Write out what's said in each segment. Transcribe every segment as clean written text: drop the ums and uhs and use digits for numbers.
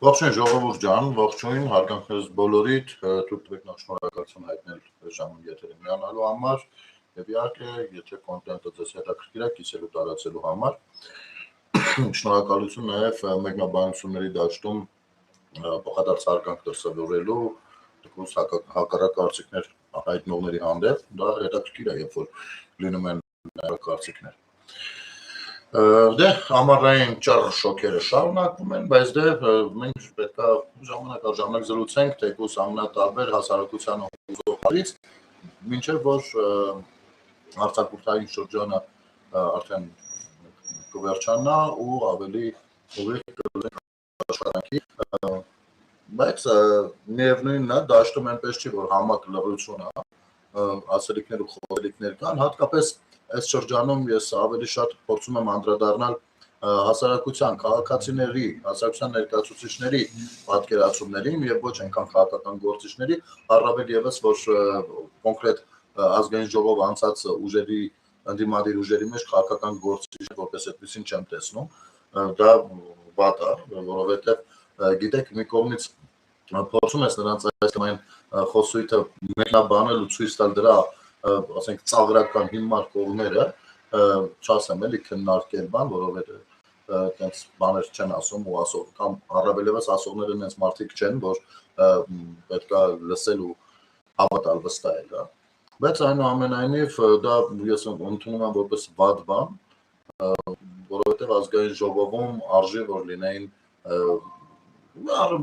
Ողջույն ժողովուրդ ջան, ողջույն, հարգանք ձեզ բոլորիդ, թույլ տվեք նախ շնորհակալություն հայտնել ժամին եթերին միանալու համար եւ իհարկե, եթե կոնտենտը ձեզ հետաքրքիր է, կիսելու տարածելու համար։ Շնորհակալություն նաեւ մեկնաբանությունների դաշտում փոխադարձ հարգանք դրսևորելու թեկուզ հակառակ կարծիքներ հայտնողների հանդեպ, դա հետաքրքիր է, երբ որ լինում են կարծիքներ։ Դե ամառային ճառ շոկերը շարունակվում են, բայց դե մենք պետք է ժամանակ առ ժամանակ զրուցենք թեկուզ ամենատարբեր հասարակության ուղղություններից, մինչև որ արձակուրդային շրջանը արդեն կվերջանա ու ավելի ուղիղ կլինենք աշխատանքի, բայց միևնույնն է, դաշտում այնպես չի, որ համակ լռություն է, ասելիքներ ու խոսելիքներ կան, հատկապես այս շրջանում ես ավելի շատ փորձում եմ անդրադառնալ հասարակության, քաղաքացիների, հասարակության ներկայացուցիչների պատկերացումներին եւ ոչ այնքան քաղաքական գործիչների, առավել եւս որ կոնկրետ ազգային ժողով անցած ուժերի ընդդիմադիր ուժերի մեջ քաղաքական գործիչ որպես այդպեսին չեմ տեսնում, դա վատ է, որովհետեւ գիտեք մի կողմից փորձում ես նրանց այս այն խոսույթը մեկնաբանել ու ցույց տալ դրա ասենք ծաղրական հիմար կողմերը, չասեմ էլի քննարկել բան, որովհետեւ այդպես բաներ չեն ասում ու ասող կամ առավել եւս ասողները այնպես մարդիկ չեն, որ պետքա լսել ու հավատալ վստահել, հա։ Բայց այնուամենայնիվ դա ես ընդունում եմ որպես վատ բան, որովհետեւ ազգային ժողովում արժի որ լինեին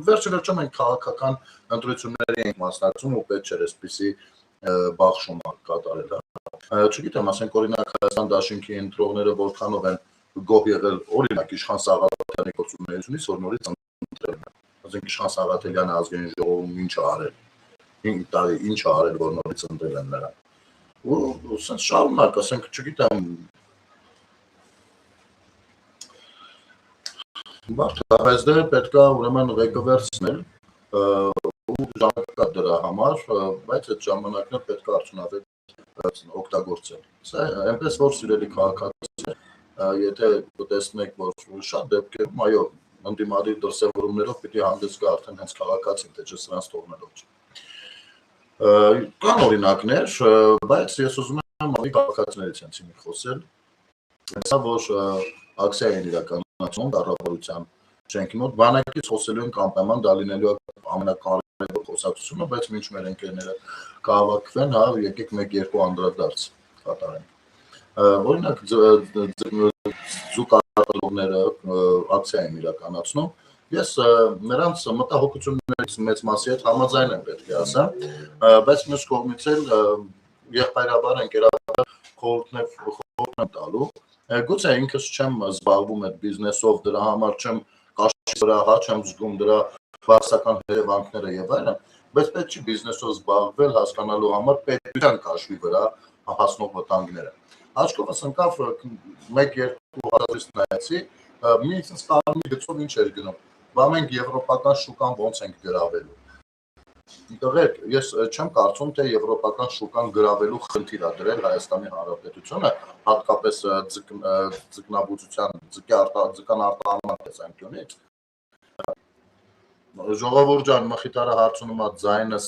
վերջը մենք քաղաքական ընտրությունների ենք մասնակցում ու պետք չէր այսպիսի բախշում կատարել, հա։ Չգիտեմ, ասենք օրինակ Հայաստան դաշինքի ընտրողները որքանով են գոհ եղել օրինակ Իշխան Սաղաթյանի գործունեությունից, որ նորից ընտրել են։ Ասենք Իշխան Սաղաթյանը ազգային ժողովում ինչ է արել, 5 տարի ինչ է արել, որ նորից ընտրել են նրան։ Ու ասենք շարունակ, ասենք, չգիտեմ, բայց դե պետքա ուրեմն ղեկավարել ու ժամանակ կա դրա համար, բայց այդ ժամանակն էլ պետք է արդյունավետ օգտագործել։ Սա այնպես որ սիրելի քաղաքացիներ, եթե տեսնեք, որ շատ դեպքերում, այո, ընդդիմադիր դրսևորումներով պիտի հանդես գա արդեն հենց քաղաքացին, թե չէ սրանց թողնելով չէ։ Կան օրինակներ, բայց ես ուզում եմ ավելի քաղաքացիներից հենց մի խոսել, հեսա որ ակցիա են իրականացում կառավարության շենքի մոտ, բանակից խոսելու ենք անպայման, դա լինելու է ամենակարևոր խոսակցությունը, բայց մինչ մեր ընկերները կհավաքվեն, հա, եկեք 1-2 անդրադարձ կատարենք։ Օրինակ ձուկարտադրողները ակցիա են իրականացնում, ես նրանց մտահոգություններից մեծ մասի հետ համաձայն եմ պետք է ասեմ, բայց մյուս կողմից էլ եղբայրաբար ընկերաբար խորհուրդ եմ տալու, գուցե ինքս չեմ զբաղվում այդ բիզնեսով, դրա համար չեմ կաշի վրա, հա, չեմ զգում դրա բացական հետևանքները եւ այլն, բայց պետք չի բիզնեսով զբաղվել հասկանալու համար պետության կաշվի վրա հասնող վտանգները։ Աչքովս ընկավ 1-2 հազարից նայեցի, մի ինձ կարմիր գծով ինչ էր գնում, բա մենք եվրոպական շուկան ոնց ենք գրավելու։ Դեռ ես չեմ կարծում, թե եվրոպական շուկան գրավելու խնդիր է դրել Հայաստանի Հանրապետությունը, հատկապես ձկնաբուծության, ձկան արտահանման տեսանկյունից։ Ժողովուրդ ջան, մխիթարը հարցնում է ձայնս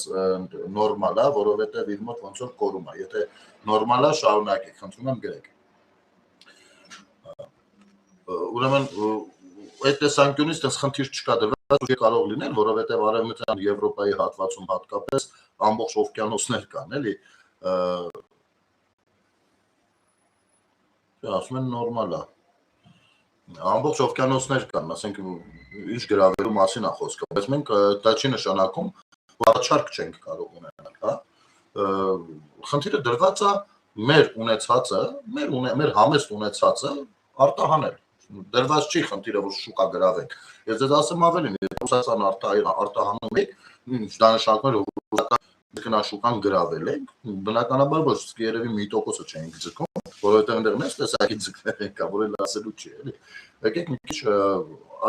նորմալ է, որովհետև իր մոտ ոնց որ կորում է, եթե նորմալ է, շարունակեք, խնդրում եմ գրեք։ Ուրեմն այդ տեսանկյունից դες խնդիր չկա, դեռ կարող լինել, որովհետև Արևմտյան Եվրոպայի հատվածում հատկապես ամբողջ օվկիանոսներ կան, էլի։ Ասում են նորմալ է։ Ամբողջ օվկիանոսներ կան, ասենք ինչ գրավելու մասին է խոսքը, բայց մենք դա չի նշանակում, որ առաջարկ չենք կարող ունենալ, հա։ Խնդիրը դրված է մեր ունեցածը, մեր համեստ ունեցածը արտահանել։ Դրված չի խնդիրը, որ շուկա գրավենք։ Ես ձեզ ասեմ ավելին, եթե Ռուսաստան արտահանում եք, դա նշանակում է, որ ձկնաշուկան գրավել ենք, բնականաբար ոչ, երևի մի տոկոսը չենք ձգում, որովհետև այնտեղ մեծ տեսակի ձկներ են կա, որ էլ ասելու չի, էլի։ Եկեք մի քիչ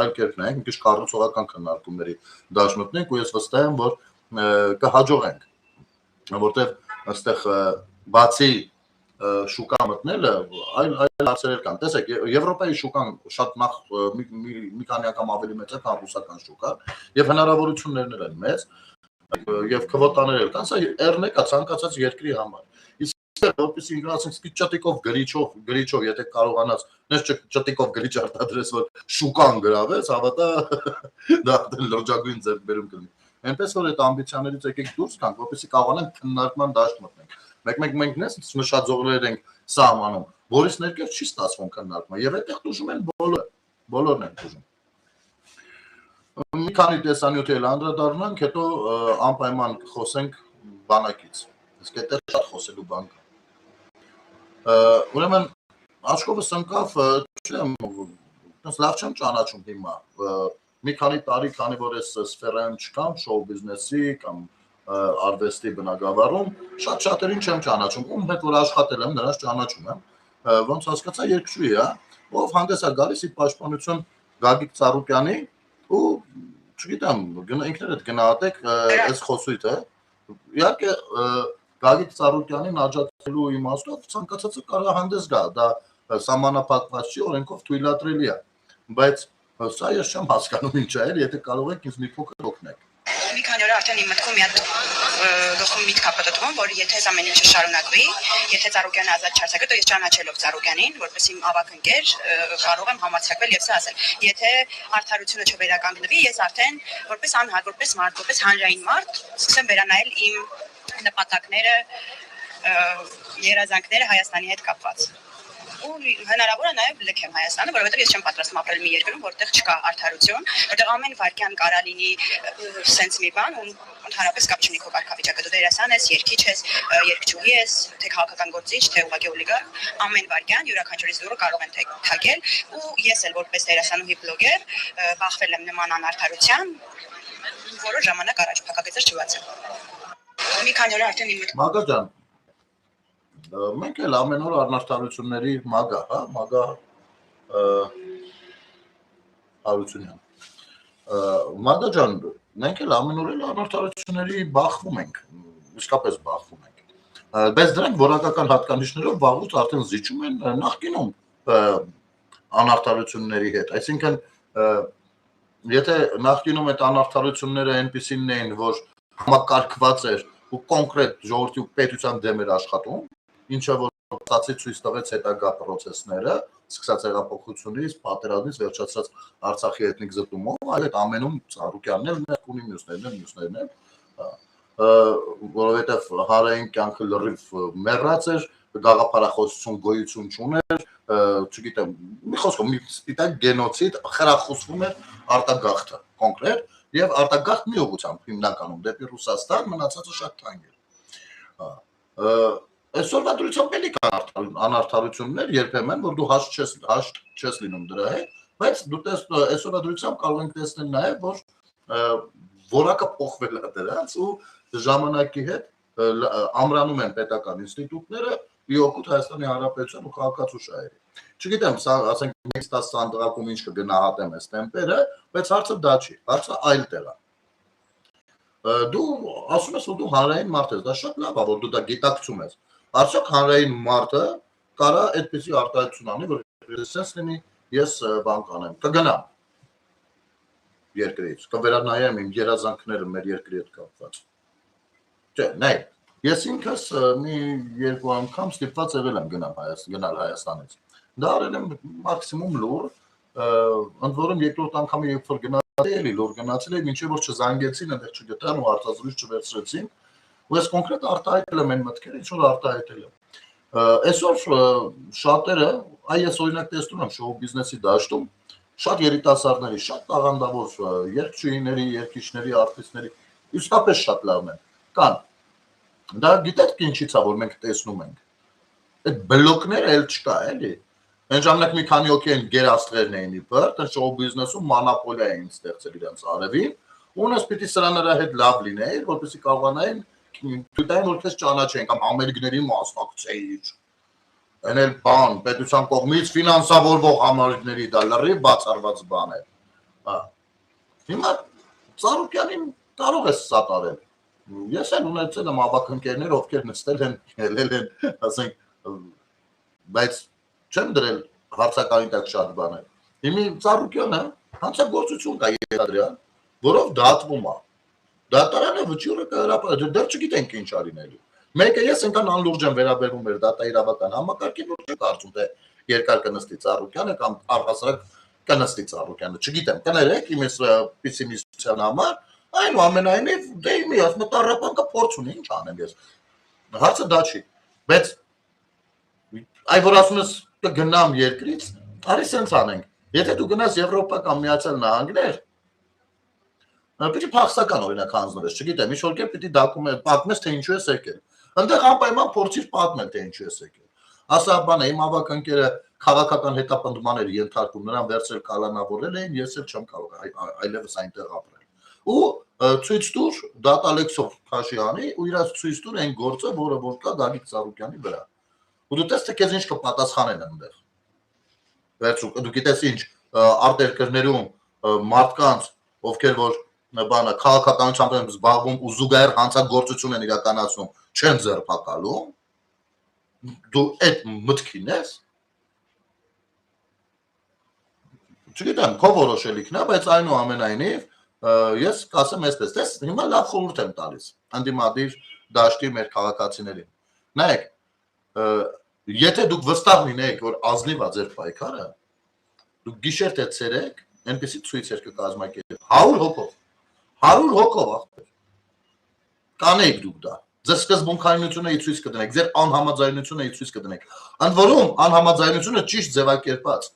այլ կերպ նայենք, մի քիչ կառուցողական քննարկումների դաշտ մտնենք ու ես վստահ եմ, որ կհաջողենք, որտեղ այստեղ բացի շուկա մտնելը այլ հարցեր կան։ Տեսեք, Եվրոպայի շուկան շատ նախ մի քանի անգամ ավելի մեծ է, քան ռուսական շուկան, եւ հնարավորություններն են մեծ, եւ քվոտաներ կան, սա էռն է ցանկացած երկրի համար։ Իսկ որպեսզի ասենք ճտիկով գրիչով, եթե կարողանաս նես ճտիկով գրիչ արտադրես, որ շուկան գրավես, հավատա դա լրջագույն ձեռքբերում կլինի։ Այնպես որ այդ ամբիցիաներից եկեք դուրս գանք, որպեսզի կարողանանք քննարկման դաշտ մտնենք։ Մենք նես նշաձողներ ենք սահմանում, որից ներկայ չի ստացվում քննարկումը, եւ այդտեղ դժում են բոլորն են դժում։ Մի քանի տեսանյութի էլ անդրադառնանք, հետո անպայման խոսենք բանակից։ Իսկ այդտեղ շատ խոսելու բան կա։ Ուրեմն աչքովս ընկավ, չեմ, լավ չեմ ճանաչում հիմա։ Մի քանի տարի, քանի որ այս սֆերայում չկամ, շոու բիզնեսի կամ արվեստի բնագավառում, շատ շատերին չեմ ճանաչում, ում հետ որ աշխատել եմ, նրանց ճանաչում եմ, ոնց հասկացա երկչույի է, ով հանդես է գալիս իր պաշտպանություն Գագիկ Ծառուկյանի ու չգիտեմ, ինքներդ գնահատեք այս խոսույթը, իհարկե Գագիկ Ծառուկյանին աջակցելու իմաստով ցանկացածը կարող հանդես գա, դա սահմանափակված չի, օրենքով թույլատրելի է, բայց սա ես չեմ հասկանում ինչ է, եթե կարող եք ինձ մի փոքր օգնեք։ Մի քանի օր արդեն իմ մտքում մի հատ գլխում միտք է պատտվում, որ եթե այս ամեն ինչը շարունակվի, եթե Ծառուկյանը ազատ չարձակվի, તો ես ճանաչելով Ծառուկյանին, որպես իմ ավագ ընկեր, կարող եմ համարձակվել եւ սա ասել։ Եթե արդարությունը չվերականգնվի, ես արդեն որպես անհատ, որպես մարդ, որպես հանրային մարդ, սկսեմ վերանայել իմ նպատակները, երազանքները Հայաստանի հետ կապված։ Ու հնարավոր է նաև լքեմ Հայաստանը, որովհետև ես չեմ պատրաստվում ապրել մի երկրում, որտեղ չկա արդարություն, որտեղ ամեն վայրկյան կարա լինի սենց մի բան, ու ընդհանրապես կապ չունի քո կարգավիճակը, դու դերասան ես, երգիչ ես, երգչուհի ես, թե քաղաքական գործիչ, թե ուղղակի օլիգարխ, ամեն վայրկյան յուրաքանչյուրի դուրը կարող են թագել, ու ես էլ որպես դերասանուհի բլոգեր բախվել եմ նման անարդարության, որը ժամանակ առաջ փակագծեր չբացել։ Մի քանի օր արդեն իմ Մագա ջան, մենք էլ ամեն օր անարդարությունների մագա, հա, մագա Հարությունյան։ Մագա ջան, մենք էլ ամեն օր էլ անարդարությունների բախվում ենք, իսկապես բախվում ենք։ Բայց դրանք որակական հատկանիշներով վաղուց արդեն զիջում են նախկինում անարդարությունների հետ, այսինքն եթե նախկինում այդ անարդարությունները այնպիսին էին, որ համակարգված էր ու կոնկրետ ժողովրդի ու պետության դեմ էր աշխատում, ինչը որ ստացի ցույց տվեց հետագա process-ները, սկսած հեղափոխությունից, պատերազմից, վերջացած Արցախի էթնիկ զտումով, այլ այդ ամենում Ծառուկյանն էլ մերկ ունի, մյուսներն էլ, որովհետև հանրային կյանքը լրիվ մեռած էր, գաղափարախոսություն գոյություն չուներ, չգիտեմ, մի խոսքով մի սպիտակ գենոցիդ խրախուսվում էր արտագաղթը կոնկրետ եւ արտագաղթ մի ուղղությամբ հիմնականում դեպի Ռուսաստան, մնացածը շատ թանկ էր։ Այսօրվա դրությամբ էլի կան անարդարություններ երբեմն, որ դու հաշտ չես լինում դրա հետ, բայց դու այսօրվա դրությամբ կարող ենք տեսնել նաև, որ որակը փոխվել է դրանց ու ժամանակի հետ ամրանում են պետական ինստիտուտները իօգուտ Հայաստանի Հանրապետության ու քաղաքացու շահերի։ Չգիտեմ, ասենք մեկ 10 սանդղակում ինչ կգնահատեմ այս տեմպերը, բայց հարցը դա չի, հարցը այլ տեղ է։ Դու ասում ես, որ դու հանրային մարդ ես, դա շատ լավ է, որ դու դա գիտակցում ես։ Արդյոք հանրային մարդը կարա այդպիսի արտահայտություն անի, որ սենց լինի, ես բան կանեմ, կգնամ երկրից, կվերանայեմ իմ երազանքները մեր երկրի հետ կապված։ Չէ, նայ, ես ինքս մի երկու անգամ ստիպված եղել եմ գնալ Հայաստանից։ Դա արել եմ մաքսիմում լուր, ընդ որում երկրորդ անգամը երբ որ գնացել էի, լուր գնացել էի, մինչև որ չզանգեցին, այնտեղ չգտան ու արտազրույց չվերցրեցին։ Ու ես կոնկրետ արտահայտել եմ այն մտքերը, ինչ որ արտահայտել եմ։ Այսօր շատերը, ես օրինակ տեսնում եմ շոու բիզնեսի դաշտում, շատ երիտասարդների, շատ տաղանդավոր երգչուհիների, երգիչների, արտիստների, իսկապես շատ լավն են։ Կան։ Դա գիտեք ինչից է, որ մենք տեսնում ենք։ Այդ բլոկները էլ չկա, էլի։ Այն ժամանակ մի քանի օքի են գերաստղերն էին իբր, դա շոու բիզնեսում մոնոպոլիա էին ստեղծել իրենց արևին, ու նույնպես պիտի սրանera հետ լավ լինեի, որպեսզի կարողանային թույլտային որ քեզ ճանաչեն կամ համերգների մասնակցեիր։ Այն էլ բան, պետության կողմից ֆինանսավորվող համերգների դա լրիվ բացառված բան է։ Հա։ Հիմա Ծառուկյանին կարող է սատարել։ Ես էլ ունեցել եմ ավագ ընկերներ, ովքեր նստել են, ելել են, ասենք, բայց չեմ դրել հարցականի տակ շատ բաներ։ Հիմի Ծառուկյանը հանցագործություն կա Երադրյան, որով դատվում է։ Դատարանը վճիռը կհրապարակի, դեռ չգիտենք ինչ արինելու։ Մեկը ես այնքան անլուրջ եմ վերաբերվում մեր դատաիրավական համակարգին, որ չեմ կարծում թե երկար կնստի Ծառուկյանը կամ առհասարակ կնստի Ծառուկյանը, չգիտեմ, կներեք իմ պեսիմիստության համար, այնուամենայնիվ դե իմի ասում տառապանքը փորձ ունի, ինչ անեմ ես։ Հարցը դա չի, բայց այ որ ասում ես կգնամ երկրից, արի սենց անենք։ Եթե դու գնաս Եվրոպա կամ Միացյալ Նահանգներ, պիտի փախստական օրինակ հանձնվես, չգիտեմ, ինչ որ կերպ պիտի պատմես թե ինչու ես եկել։ Այնտեղ անպայման փորձիր պատմել թե ինչու ես եկել։ Ասա բանը իմ ավակ ընկերը քաղաքական հետապնդման էր ենթարկում, նրան վերցրել կալանավորել էին, ես էլ չեմ կարող այլևս այնտեղ ապրել։ Ու ցույց տուր դատալեքսով Քաշյանի ու իրաց ցույց տուր այն գործը, որը որ կա Գագիկ Ծառուկյանի վրա։ Ու դու տես թե քեզ ինչ կպատասխանեն այնտեղ։ Վերցու, դու գիտես ինչ արտերկրներում մարդկանց, ովքեր որ բանը քաղաքականությամբ են զբաղվում ու զուգահեռ հանցագործություն են իրականացնում, չեն ձերբակալում։ Դու այդ մտքին ես։ Չգիտեմ, քո որոշելիքն է, բայց այնուամենայնիվ ես կասեմ այսպես, տես հիմա լավ խորհուրդ եմ տալիս ընդդիմադիր դաշտի մեր քաղաքացիներին։ Նայեք, եթե դուք վստահ լինեիք, որ ազնիվ է ձեր պայքարը, դուք գիշեր թե ցերեկ այնպեսի ցույցեր կկազմակերպեք 100 հոգով 100 հոգով ախպեր։ Կանեիք դուք դա։ Ձեր սկզբունքայնությունը ցույց կդնեք, ձեր անհամաձայնությունը ցույց կդնեք։ Ընդ որում անհամաձայնությունը ճիշտ ձևակերպած։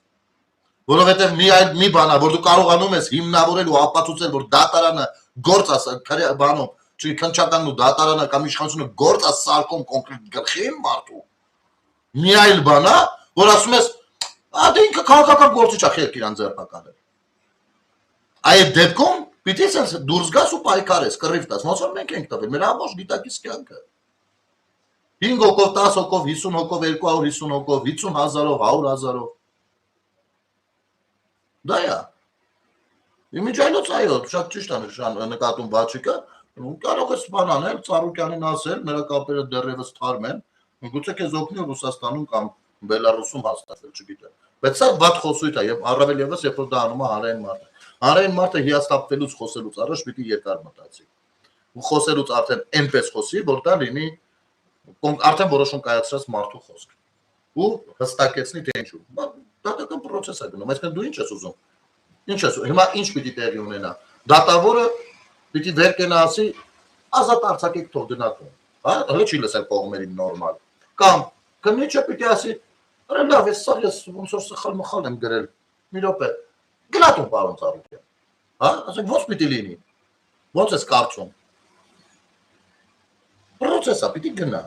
Որովհետև մի բան է, որ դու կարողանում ես հիմնավորել ու ապացուցել, որ դատարանը գործ է բանում, չի քննչականն ու դատարանը կամ իշխանությունը գործ է սարքում կոնկրետ գլխին մարդու։ Մի այլ բան է, որ ասում ես, դե ինքը քաղաքական գործիչ է խելք իրան ձերբակալել։ Այդ դեպքում պիտի sense դուրս գաս ու պայքարես, կռիվ տաս, ոնց որ մենք ենք տվել, մեր ամբողջ գիտակից կյանքը։ 5 հոգով, 10 հոգով, 50 հոգով, 250 հոգով, 50,000-ով, 100,000-ով։ Դա է։ Իմիջայլոց այո, շատ ճիշտ է նկատում Բաչիկը, կարող ես բան անել, Ծառուկյանին ասել, նրա կապերը դեռևս թարմ են, գուցե քեզ օգնի Ռուսաստանում կամ Բելարուսում հաստատել, չգիտեմ։ Բայց սա վատ խոսույթ է, եւ առավել եւս երբ որ դա անում է հանրային մարդը։ Հանրային մարդը հիասթափվելուց խոսելուց առաջ պիտի երկար մտածի։ Ու խոսելուց արդեն այնպես խոսի, որ դա լինի արդեն որոշում կայացրած մարդու խոսք։ Ու հստակեցնի թե ինչու։ Դատական process է գնում, այսինքն դու ինչ ես ուզում։ Ինչ ես, հիմա ինչ պիտի տեղի ունենա։ Դատավորը պիտի վեր կենա ասի ազատ արձակեք թող դնատուն։ Հա, հələ չի լսել կողմերին նորմալ։ Կամ կնիչը պիտի ասի, լավ, ես ոնց որ սխալ մխալ եմ գրել։ Մի րոպե։ Գնատուն պարոն Ծառուկյան։ Հա, ասենք ո՞նց պիտի լինի։ Ո՞նց ես կարծում։ Process-ը պիտի գնա։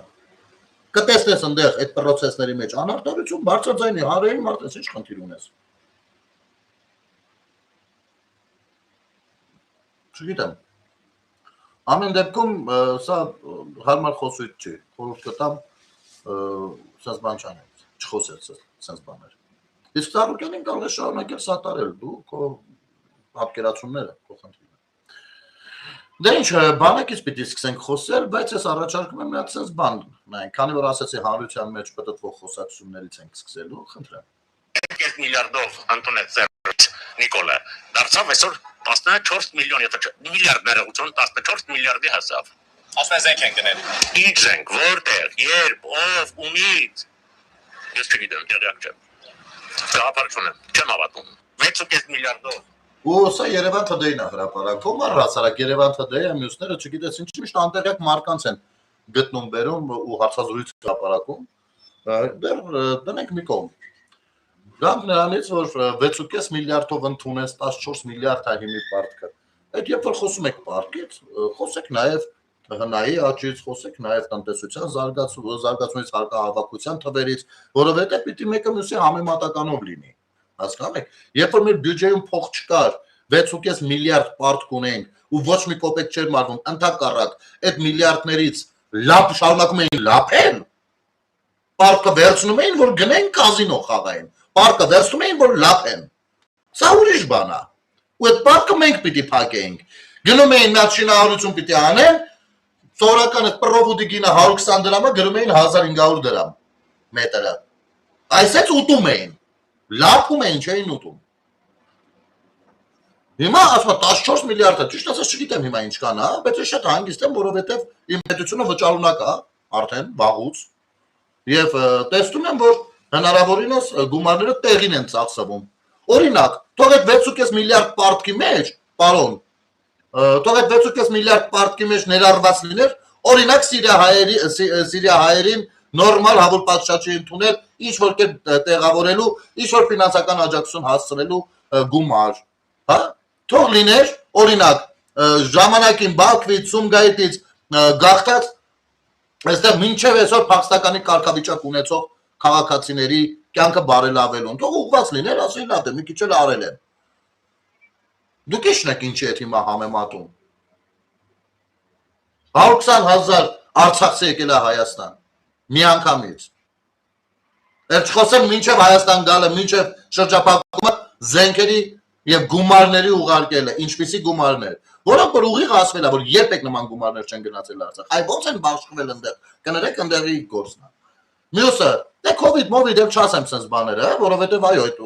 Կտեսնես այնտեղ այդ process-ների մեջ անարտարություն, բարձրաձայնի հանրային մարդես ինչ խնդիր ունես։ Չգիտեմ։ Ամեն դեպքում սա հարմար խոսույթ չի։ Խորհուրդ կտամ սենց բան չանեք, չխոսել սենց բաներ։ Իսկ Ծառուկյանին կարող է շարունակել սատարել դու քո պատկերացումները, քո խնդիրները։ Դե ինչ, բանակից պիտի սկսենք խոսել, բայց ես առաջարկում եմ մի հատ սենց բան, նայենք, քանի որ ասացի հանրության մեջ պտտվող խոսակցություններից ենք սկսելու, խնդրեմ։ 2 միլիարդով Անտոնետ Ծառուկյան Նիկոլը դարձավ այսօր 14 միլիոն, եթե միլիարդ ներողություն 14 միլիարդի հասավ։ Ասում զենք են գնել։ Ինչ զենք, որտեղ, երբ, ով, ումից։ Ես չգիտեմ, տեղյակ չեմ։ Գաղափար չունեմ, չեմ հավատում։ 6.5 միլիարդով։ Ու սա Երևան ԹԴ-ին է հրապարակվում, առհասարակ Երևան ԹԴ-ը, մյուսները չգիտես ինչի միշտ անտեղյակ մարդկանց են գտնում բերում ու հարցազրույց հրապարակում։ Դեռ դնենք մի կողմ։ Գանք նրանից, որ 6.5 միլիարդով ընդունես 14 միլիարդ է հիմի պարտքը։ Այդ երբ որ խոսում եք պարտքից, խոսեք նաև հնայի աճից, խոսեք նաև տնտեսության զարգացումից, հարկահավաքության թվերից, որովհետև պիտի մեկը մյուսի համեմատականով լինի։ Հասկանու՞մ եք։ Երբ որ մեր բյուջեում փող չկար, 6.5 միլիարդ պարտք ունենք ու ոչ մի կոպեկ չէր մարվում, ընդհակառակ այդ միլիարդներից լապ շարունակում էին լապել, պարտքը վերցնում էին, որ գնեն կազինո խաղային, պարտքը վերցնում էին, որ լապեն։ Սա ուրիշ բան է։ Ու այդ պարտքը մենք պիտի փակեինք։ Գնում էին նա շինարարություն պիտի անեն, սովորական այդ պրովոդի գինը 120 դրամ է, գրում էին 1500 դրամ։ մետրը։ Այսպես ուտում էին։ Լափում էին, չէին ուտում։ Հիմա ասում 14 միլիարդ է, ճիշտ ասած չգիտեմ հիմա ինչ կան, հա, բայց ես շատ հանգիստ եմ, որովհետև իմ պետությունը վճարունակ է, արդեն վաղուց, եւ տեսնում եմ, որ հնարավորինս գումարները տեղին են ծախսվում։ Օրինակ, թող այդ 6.5 միլիարդ պարտքի մեջ, պարոն, թող այդ 6.5 միլիարդ պարտքի մեջ ներառված լիներ, օրինակ Սիրիա հայերին նորմալ հավուր պատշաճի ընդունել, ինչ որ կերպ տեղավորելու, ինչ որ ֆինանսական աջակցություն հասցնելու գումար, հա։ Թող լիներ, օրինակ, ժամանակին Բաքվից, Սումգայիթից գաղթած, այստեղ մինչև այսօր փախստականի կարգավիճակ ունեցող քաղաքացիների կյանքը բարելավելուն, թող ուղղված լիներ, ասի լավ է, մի քիչ էլ արել են։ Դուք ի՞նչն եք ինչի հետ հիմա համեմատում։ 120,000 արցախցի եկել է Հայաստան, միանգամից։ Այդ չխոսեմ մինչև Հայաստան գալը, մինչև շրջափակումը զենքերի եւ գումարների ուղարկելը, ինչպիսի գումարներ, որոնք որ ուղիղ ասվել է, որ երբեք նման գումարներ չեն գնացել Արցախ։ Այ ո՞նց են բաշխվել այնտեղ։ Կներեք այնտեղի գործն է։ Մյուսը, դե COVID էլ չասեմ sense բաները, որովհետեւ այո, այդ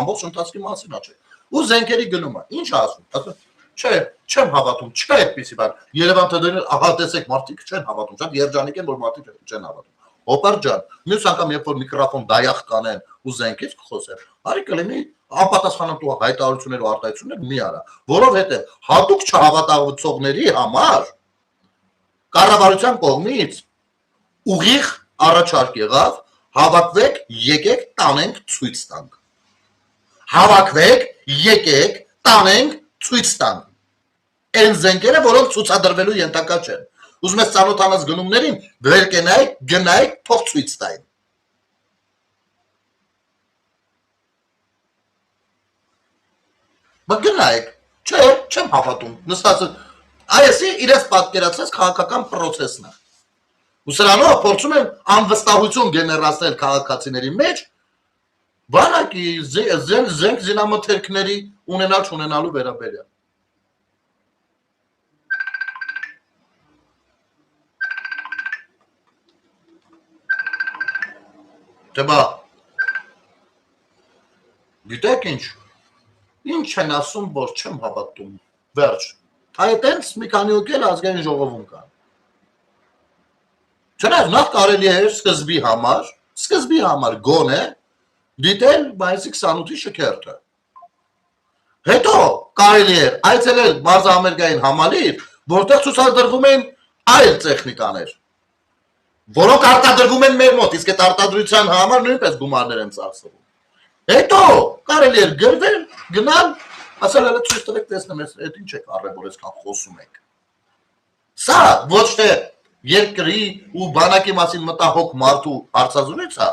ամբողջ ընթացքի մասին է, չէ։ Ու զենքերի գնումը, ինչ ասում, ասում, չէ, չեմ հավատում, չկա այդպիսի բան։ Երևան թեդերներ, ահա տեսեք, մարդիկ չեն հավատում, շատ երջանիկ են, որ մարդիկ չեն հավատում։ Օպար ջան, մյուս անգամ երբ որ միկրոֆոն դայախ կանեն ու զենքից կխոսեն, արի կլինի անպատասխանատու հայտարարություններ ու արտահայտություններ մի արա, որովհետև հատուկ չհավատացողների համար կառավարության կողմից ուղիղ առաջարկ եղավ հավաքվեք, եկեք տանենք ցույց տանք։ Հավաքվեք, եկեք տանենք ցույց տանք։ Այն զենքերը, որոնք ցուցադրվելու ենթակա չեն։ Ուզում ես ծանոթանաս գնումներին, վեր կենայք, գնայք, թող ցույց տային։ Բայց գնայք, չէ, չեմ հավատում, նստած, այսի իրենց պատկերացրած քաղաքական պրոցեսն է։ Ու սրանով փորձում են անվստահություն գեներացնել քաղաքացիների մեջ, բանակի զենք զինամթերքների ունենալ չունենալու վերաբերյալ։ Դե բա, գիտեք ինչ են ասում, որ չեմ հավատում, վերջ, այդենց մի քանի օգել ազգային ժողովում կան։ Չնայած նախ կարելի էր սկզբի համար գոնե դիտել մայիսի 28-ի շքերթը։ Հետո կարելի էր այցելել մարզահամերգային համալիր, որտեղ ցուցադրվում են այլ տեխնիկաներ, որոնք արտադրվում են մեր մոտ, իսկ այդ արտադրության համար նույնպես գումարներ են ծախսվում։ Հետո կարելի էր գրվել, գնալ, ասել հələ ցույց տվեք տեսնեմ, այդ ինչ եք առել, որ այսքան խոսում եք։ Սա ոչ թե երկրի ու բանակի մասին մտահոգ մարդու հարցազրույց է,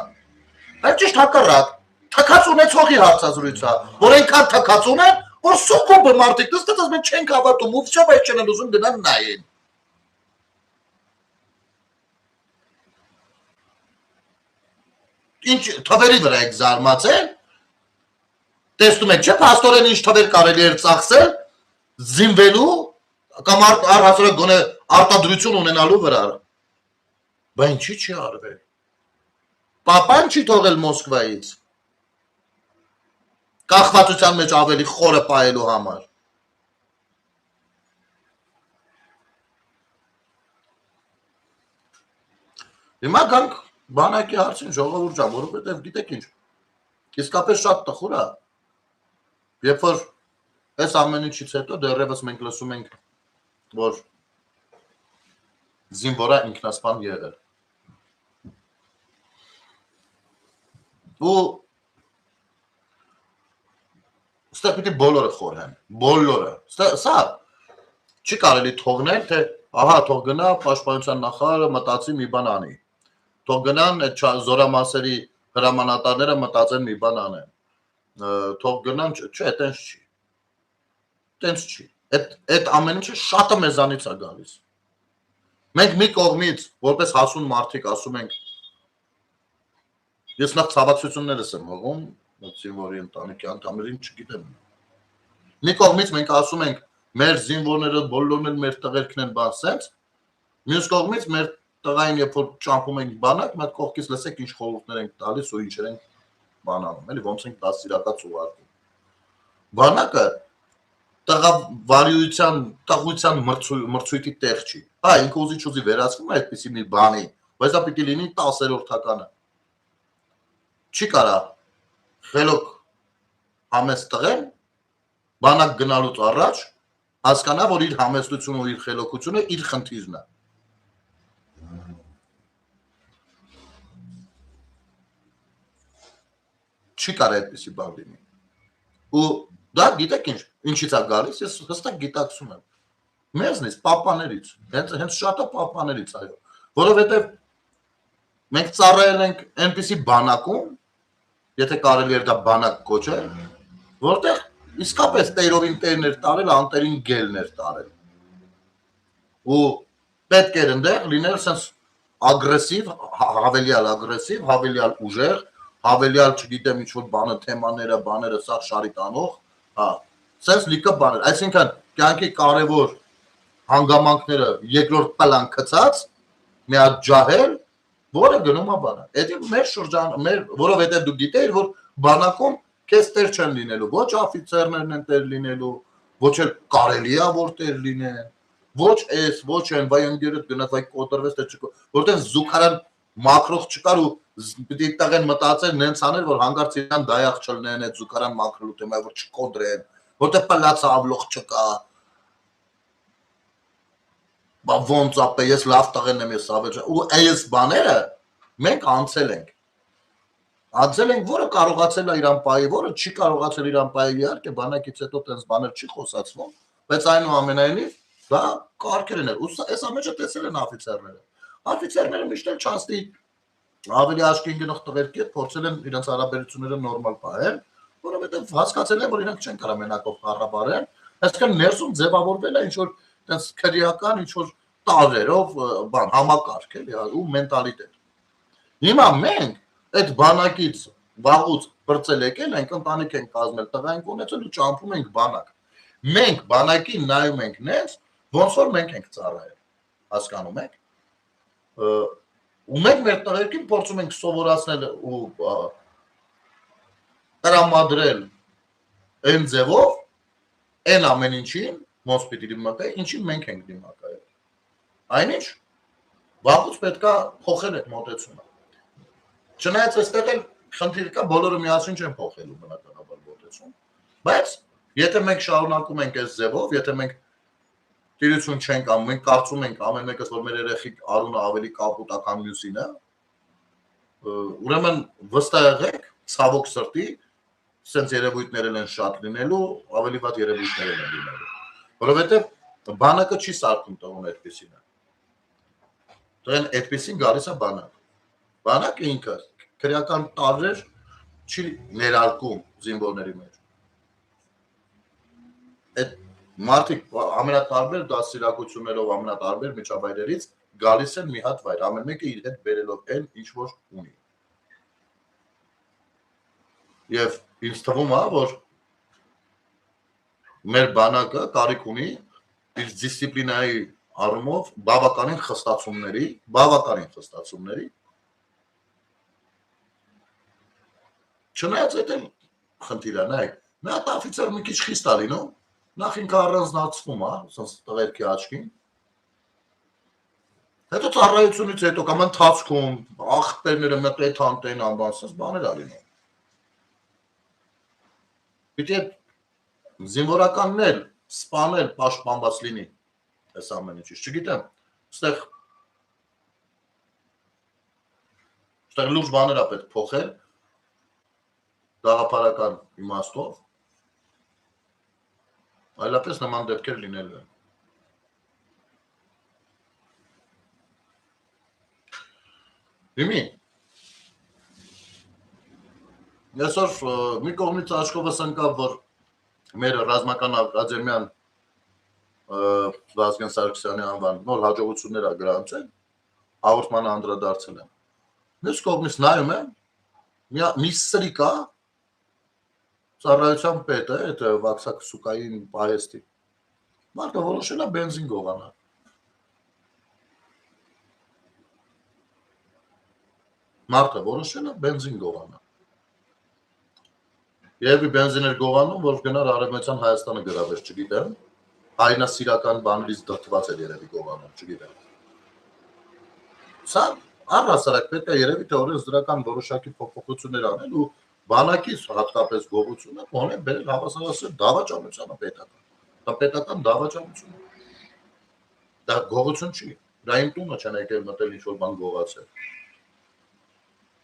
այլ ճիշտ հակառակ, թքած ունեցողի հարցազրույց է, որ այնքան թքած ունեն, որ սուկոբը մարդիկ նստած մենք չենք հավատում, ու վсё բայց չեն ուզում գնալ նայեն։ Ինչ թվերի վրա եք զարմացել, տեսնում եք, չէ՞, փաստորեն ինչ թվեր կարելի էր ծախսել զինվելու կամ առհասարակ գոնե արտադրություն ունենալու վրա։ Բա ինչի՞ չի արվել։ Պապան չի թողել Մոսկվայից։ Կախվածության մեջ ավելի խորը պահելու համար։ Հիմա գանք բանակի հարցին, ժողովուրդ ջան, որովհետև գիտեք ինչ, իսկապես շատ տխուր է, երբ որ այս ամեն ինչից հետո դեռևս մենք լսում ենք, որ զինվորը ինքնասպան եղել։ Ու ստեղ պիտի բոլորը խորհեն, բոլորը։ Սա չի կարելի թողնել, թե ահա թող գնա պաշտպանության նախարարը մտածի մի բան անի։ Թող գնան այդ զորամասերի հրամանատարները մտածեն մի բան անեն։ Թող գնան, չէ, տենց չի։ Տենց չի։ Այդ ամեն ինչը շատը մեզանից է գալիս։ Մենք մի կողմից, որպես հասուն մարդիկ ասում ենք, ես նախ ցավացություններս եմ հողում, զինվորի ընտանիքի անդամներին չգիտեմ։ Մի կողմից մենք ասում ենք, մեր զինվորները բոլորն էլ մեր տղերքն են բան սենց, մյուս կողմից մեր տղային երբ որ ճամփում ենք բանակ, մի հատ կողքից լսեք ինչ խորհուրդներ ենք տալիս ու ինչեր ենք բանանում, էլի ոնց ենք դասիրակած ուղարկում։ Բանակը տղության մրցույթի տեղ չի։ Հա, ինքը ուզի վերացվում է այդպիսի մի բանի, բայց դա պիտի լինի 10-րդականը։ Չի կարա խելոք համեստ տղեն բանակ գնալուց առաջ հասկանա, որ իր համեստությունը ու իր խելոքությունը իր խնդիրն է։ Չի կարա այդպիսի բան լինի։ Ու դա գիտեք ինչից է գալիս, ես հստակ գիտակցում եմ։ Մեզնից, պապաներից, հենց շատ է պապաներից, այո, որովհետև մենք ծառայել ենք այնպիսի բանակում, եթե կարելի էր դա բանակ կոչել, որտեղ իսկապես տերովին տերներ տարել, անտերին գելներ տարել։ Ու պետք էր ընդեղ լինել սենց ագրեսիվ, հավելյալ ուժեղ, հավելյալ չգիտեմ ինչ-որ բանը, թեմաները, սաղ շարի տանող, հա, սենց լիքը բաներ, այսինքն կյանքի կարևոր հանգամանքները երկրորդ պլան գցած, մի հատ ջահել, որը գնում է բանակ։ Էդի մեր շրջան, որովհետև դու գիտեիր, որ բանակում քեզ տեր չեն լինելու, ոչ աֆիցերներն են տեր լինելու, ոչ էլ կարելի է որ տեր լինեն, ոչ էս, ոչ են, վայ ընկերդ գնաց, վայ կոտրվեց, թե չկա, որտեղ զուգարան մակրող չկար ու պիտի տղեն մտածել նենց անել, որ հանգարց իրան դայախ չլնեն այդ զուգարան մակրելու թեմայ, որ չկոտրեն, որտեղ պլացը ավլող չկա, բա ոնց ապե, ես լավ տղեն եմ, ես ավեջ, ու այս բաները մենք անցել ենք, որը կարողացել է իրան պայի, որը չի կարողացել իրան պայի, իհարկե բանակից հետո տենց բաներ չի խոսացվում, բայց այնուամենայնիվ դա կարգեր են, ու այս ամենը տեսել են աֆիցերները, աֆիցերները միշտ էլ չանցնի ավելի աչքին գնող տղերքի հետ փորձել են իրենց հարաբերությունները նորմալ պահել, որովհետև հասկացել են, որ իրենք չեն կարող մենակով կառավարել, այսինքն ներսում ձևավորվել է ինչ-որ տենց քրեական, ինչ-որ տարերով բան, համակարգ էլի ու մենտալիտետ։ Հիմա մենք այդ բանակից վաղուց բրծել եկել ենք, ընտանիք ենք կազմել, տղայինք ունեցել ու ճամփում ենք բանակ։ Մենք բանակին նայում ենք նենց, ոնց որ մենք ենք ծառայել, հասկանում եք։ Ու մենք մեր տղերքին փորձում ենք սովորացնել ու տրամադրել այն ձևով, այն ամեն ինչին, ոնց պիտի դիմակայել, ինչին մենք ենք դիմակայել։ Այնինչ, վաղուց պետք է փոխել այդ մոտեցումը։ Չնայած այստեղ էլ խնդիր կա, բոլորը միասին չեն փոխելու բնականաբար մոտեցում, բայց եթե մենք շարունակում ենք այս ձևով, եթե մենք տիրություն չենք անում, մենք կարծում ենք ամեն մեկս, որ մեր երեխի արունը ավելի կապուտական մյուսին է, ուրեմն վստահ եղեք, ցավոք սրտի, սենց երևույթներ են շատ լինելու, ավելի վատ երևույթներ են լինելու, որովհետև բանակը չի սարքում տղուն այդպիսին է, տղեն այդպիսին գալիս է բանակ, բանակը ինքը քրեական տարրեր չի ներարկում զինվորների մեջ, այդ մարդիկ ամենատարբեր դասիրակություններով, ամենատարբեր միջավայրերից գալիս են մի հատ վայր, ամեն մեկը իր հետ բերելով այն, ինչ որ ունի։ Եվ ինձ թվում է, որ մեր բանակը կարիք ունի իր դիսցիպլինայի առումով բավականին խստացումների, չնայած այդ էլ խնդիր է, նայեք, մի հատ աֆիցեր մի քիչ խիստ է լինում, նախ ինքը առանձնացվում է, սենց տղերքի աչքին, հետո ծառայությունից հետո կամ ընթացքում, աղբերները մտետ հանտեն անբան, սենց բաներ է լինում։ Պիտի զինվորականն էլ սպանել, պաշտպանված լինի այս ամեն ինչից, չգիտեմ, ստեղ լուրջ բաներ է պետք փոխել, գաղափարական իմաստով, այլապես նման դեպքեր լինելու են։ Հիմի, այսօր մի կողմից աչքովս ընկավ, որ մեր ռազմական ակադեմիան Վազգեն Սարգսյանի անվան նոր հաջողություններ է գրանցել, հաղորդմանը անդրադարձել են։ Մյուս կողմից նայում եմ, մի սրիկա ծառայության պետ է, այդ վաքսակսուկային պահեստի, մարդը որոշել է բենզին գողանալ։ Մարդը որոշել է բենզին գողանա։ Երևի բենզին էր գողանում, որ գնար արևմտյան Հայաստանը գրավեր, չգիտեմ։ Հայնասիրական բանից դրդված էր երևի գողանում, չգիտեմ։ Սա առհասարակ պետք է երևի թե օրենսդրական որոշակի փոփոխություններ անել ու բանակից հատկապես գողությունը կոնե բերել հավասարացնել դավաճանությանը պետական։ Դա պետական դավաճանություն է։ Դա գողություն չի։ Դա իմ տունը չեն եկել մտել ինչ-որ բան գողացել։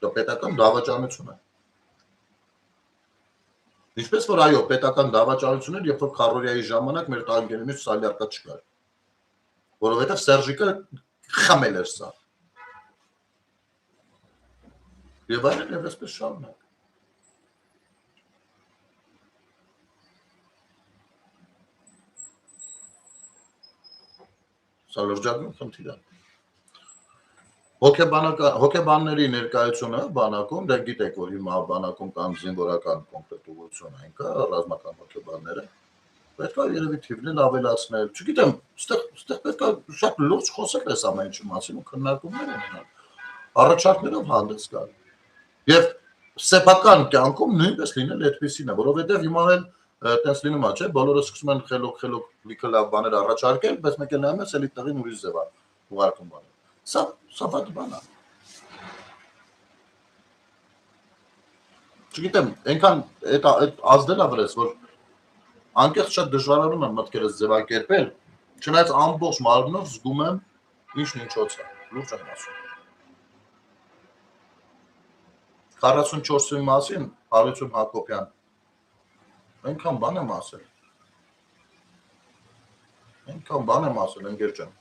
Դա պետական դավաճանություն է։ Ինչպես որ այո, պետական դավաճանություն էր, երբ որ քարորիայի ժամանակ մեր տանկերից սալյարկա չկար։ Որովհետև Սերժիկը խմել էր սա։ Եվ այլն եւ այսպես շարունակ։ Սա լրջագույն խնդիր է։ Հոգեբանների ներկայությունը բանակում, դե գիտեք, որ հիմա բանակում կան զինվորական կոնկրետ ուղղություն այն կա, ռազմական հոգեբանները, պետք է երևի թիվն ավելացնել, չգիտեմ, ստեղ պետք է շատ լուրջ խոսել այս ամեն ինչի մասին ու քննարկումներ ունենալ, առաջարկներով հանդես գալ, եւ սեփական կյանքում նույնպես լինել այդպեսին է, որովհետեւ հիմա էլ տես լինում է, չէ, բոլորը սկսում են խելոք լիքը լավ բաներ առաջարկել, բայց մեկ էլ նայում ես, էլի տեղին ուրիշ ձև է ուղարկում բանը։ Սա վատ բան է։ Չգիտեմ, այնքան այդ ազդել է վրես, որ անկեղծ շատ դժվարանում եմ մտքերս ձևակերպել, չնայած ամբողջ մարմնով զգում եմ ինչն ինչոց է, լուրջ եմ ասում։ 44-ի մասին Հարություն Հակոբյան, այնքան բան եմ ասել, ընկեր ջան։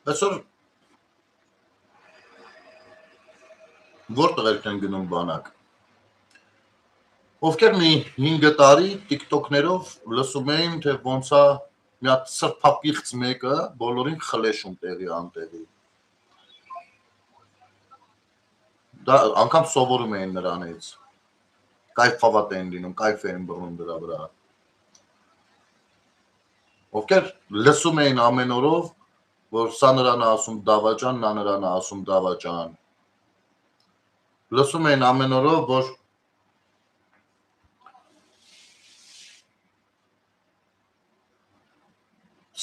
Այսօր որտեղ են գնում բանակ, ովքեր մի 5 տարի տիկտոքներով լսում էին, թե ոնց է մի հատ սրբապիղծ մեկը բոլորին խլեշում տեղի անտեղի։ Դա անգամ սովորում էին նրանից, կայֆավատ էին լինում, կայֆ էին բռնում դրա վրա։ Ովքեր լսում էին ամեն օրով, որ սա նրան է ասում դավաճան, նա նրան է ասում դավաճան։ Լսում էին ամեն օրով, որ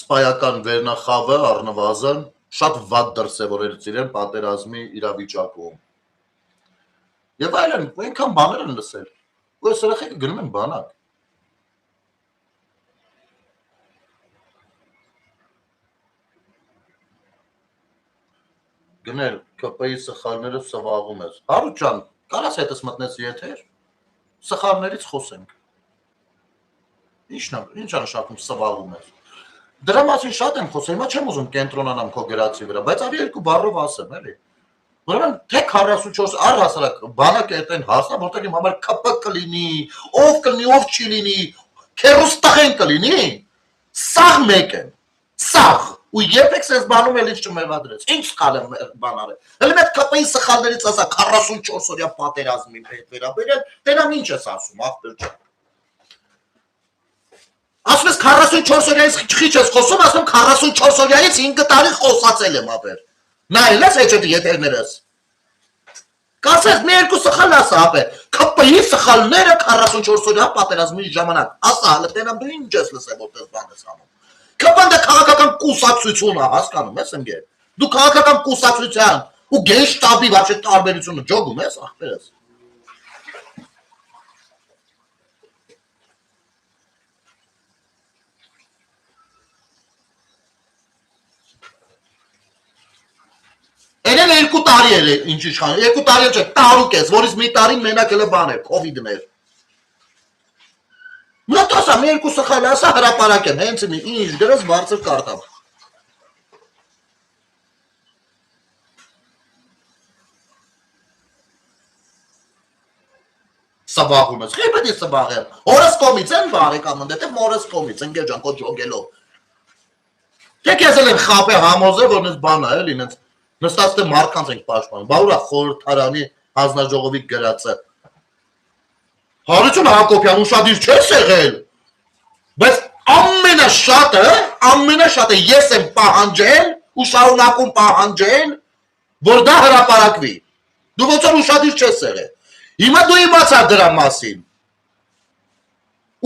սպայական վերնախավը առնվազն շատ վատ դրսևորեց իրեն պատերազմի իրավիճակում։ Եվ այլն, այնքան բաներ են լսել, ու այս երեխեքը գնում են բանակ։ Գներ ԿՊ-ի սխալներով սվաղում ես։ Հարութ ջան, կարաս հետս մտնես եթեր, սխալներից խոսենք։ Ինչ է նշանակում սվաղում ես։ Դրա մասին շատ եմ խոսել, հիմա չեմ ուզում կենտրոնանամ քո գրածի վրա, բայց արի երկու բառով ասեմ, էլի։ Ուրեմն թե 44 առհասարակ բանակը այդեն հասնա, որտեղ իմ համար ԿՊ կլինի, ով չի լինի, քերուս տղեն կլինի, սաղ մեկ են, սաղ, ու երբեք սենց բանում էլ ինչ չմեղադրեց, ինչ սխալ եմ բան արել, հələ մեկ ԿՊ-ի սխալներից ասա 44 օրյա պատերազմին հետ վերաբերել, դենամ ինչ ես ասում, ախպեր ջան։ Ասում ես 44 օրյայից քիչ ես խոսում, ասում 44 օրյայից 5 տարի խոսացել եմ ապեր։ Նայել ես այդ եթերներս։ Կասես մի երկու սխալ ասա ապեր։ ԿՊ-ի սխալները 44 օրյա պատերազմի ժամանակ։ Ասա, հələ տենամ դու ինչ ես լսել որտես բան ես անում։ ԿՊ-ն դա քաղաքական կուսակցություն է, հասկանում ես ընկեր։ Դու քաղաքական կուսակցության ու գենշտաբի вообще տարբերությունը ջոգում ես, ախպերս։ Երել 2 տարի էր ինչ իշխան, 2 տարի չէ, տարուկ ես, որից մի տարին մենակ էլ բան էր, կովիդներ։ Մոտ ասա, մի երկու սխալ ասա հրապարակեմ, հենց ինչ դրես բարձր կարտամ։ սվաղում ես։ Խի պետք է սվաղեմ։ Օրս կոմից են բարեկամ ընդ, դե մորս կոմից ընկեր ջան, քո ջոգելով։ Դե քեզ էլ խապե համոզը, որ նես բան է, էլի, նես նստած թե մարդկանց ենք պաշտպանում։ Բա ուրա խորհրդարանի հանձնաժողովի գրածը։ Հարություն Հակոբյան ուշադիր չես եղել։ Բայց ամենաշատը ես եմ պահանջել ու շարունակում պահանջել, որ դա հրապարակվի։ Դու ոնց որ ուշադիր չես եղել։ Հիմա դու իմացար դրա մասին։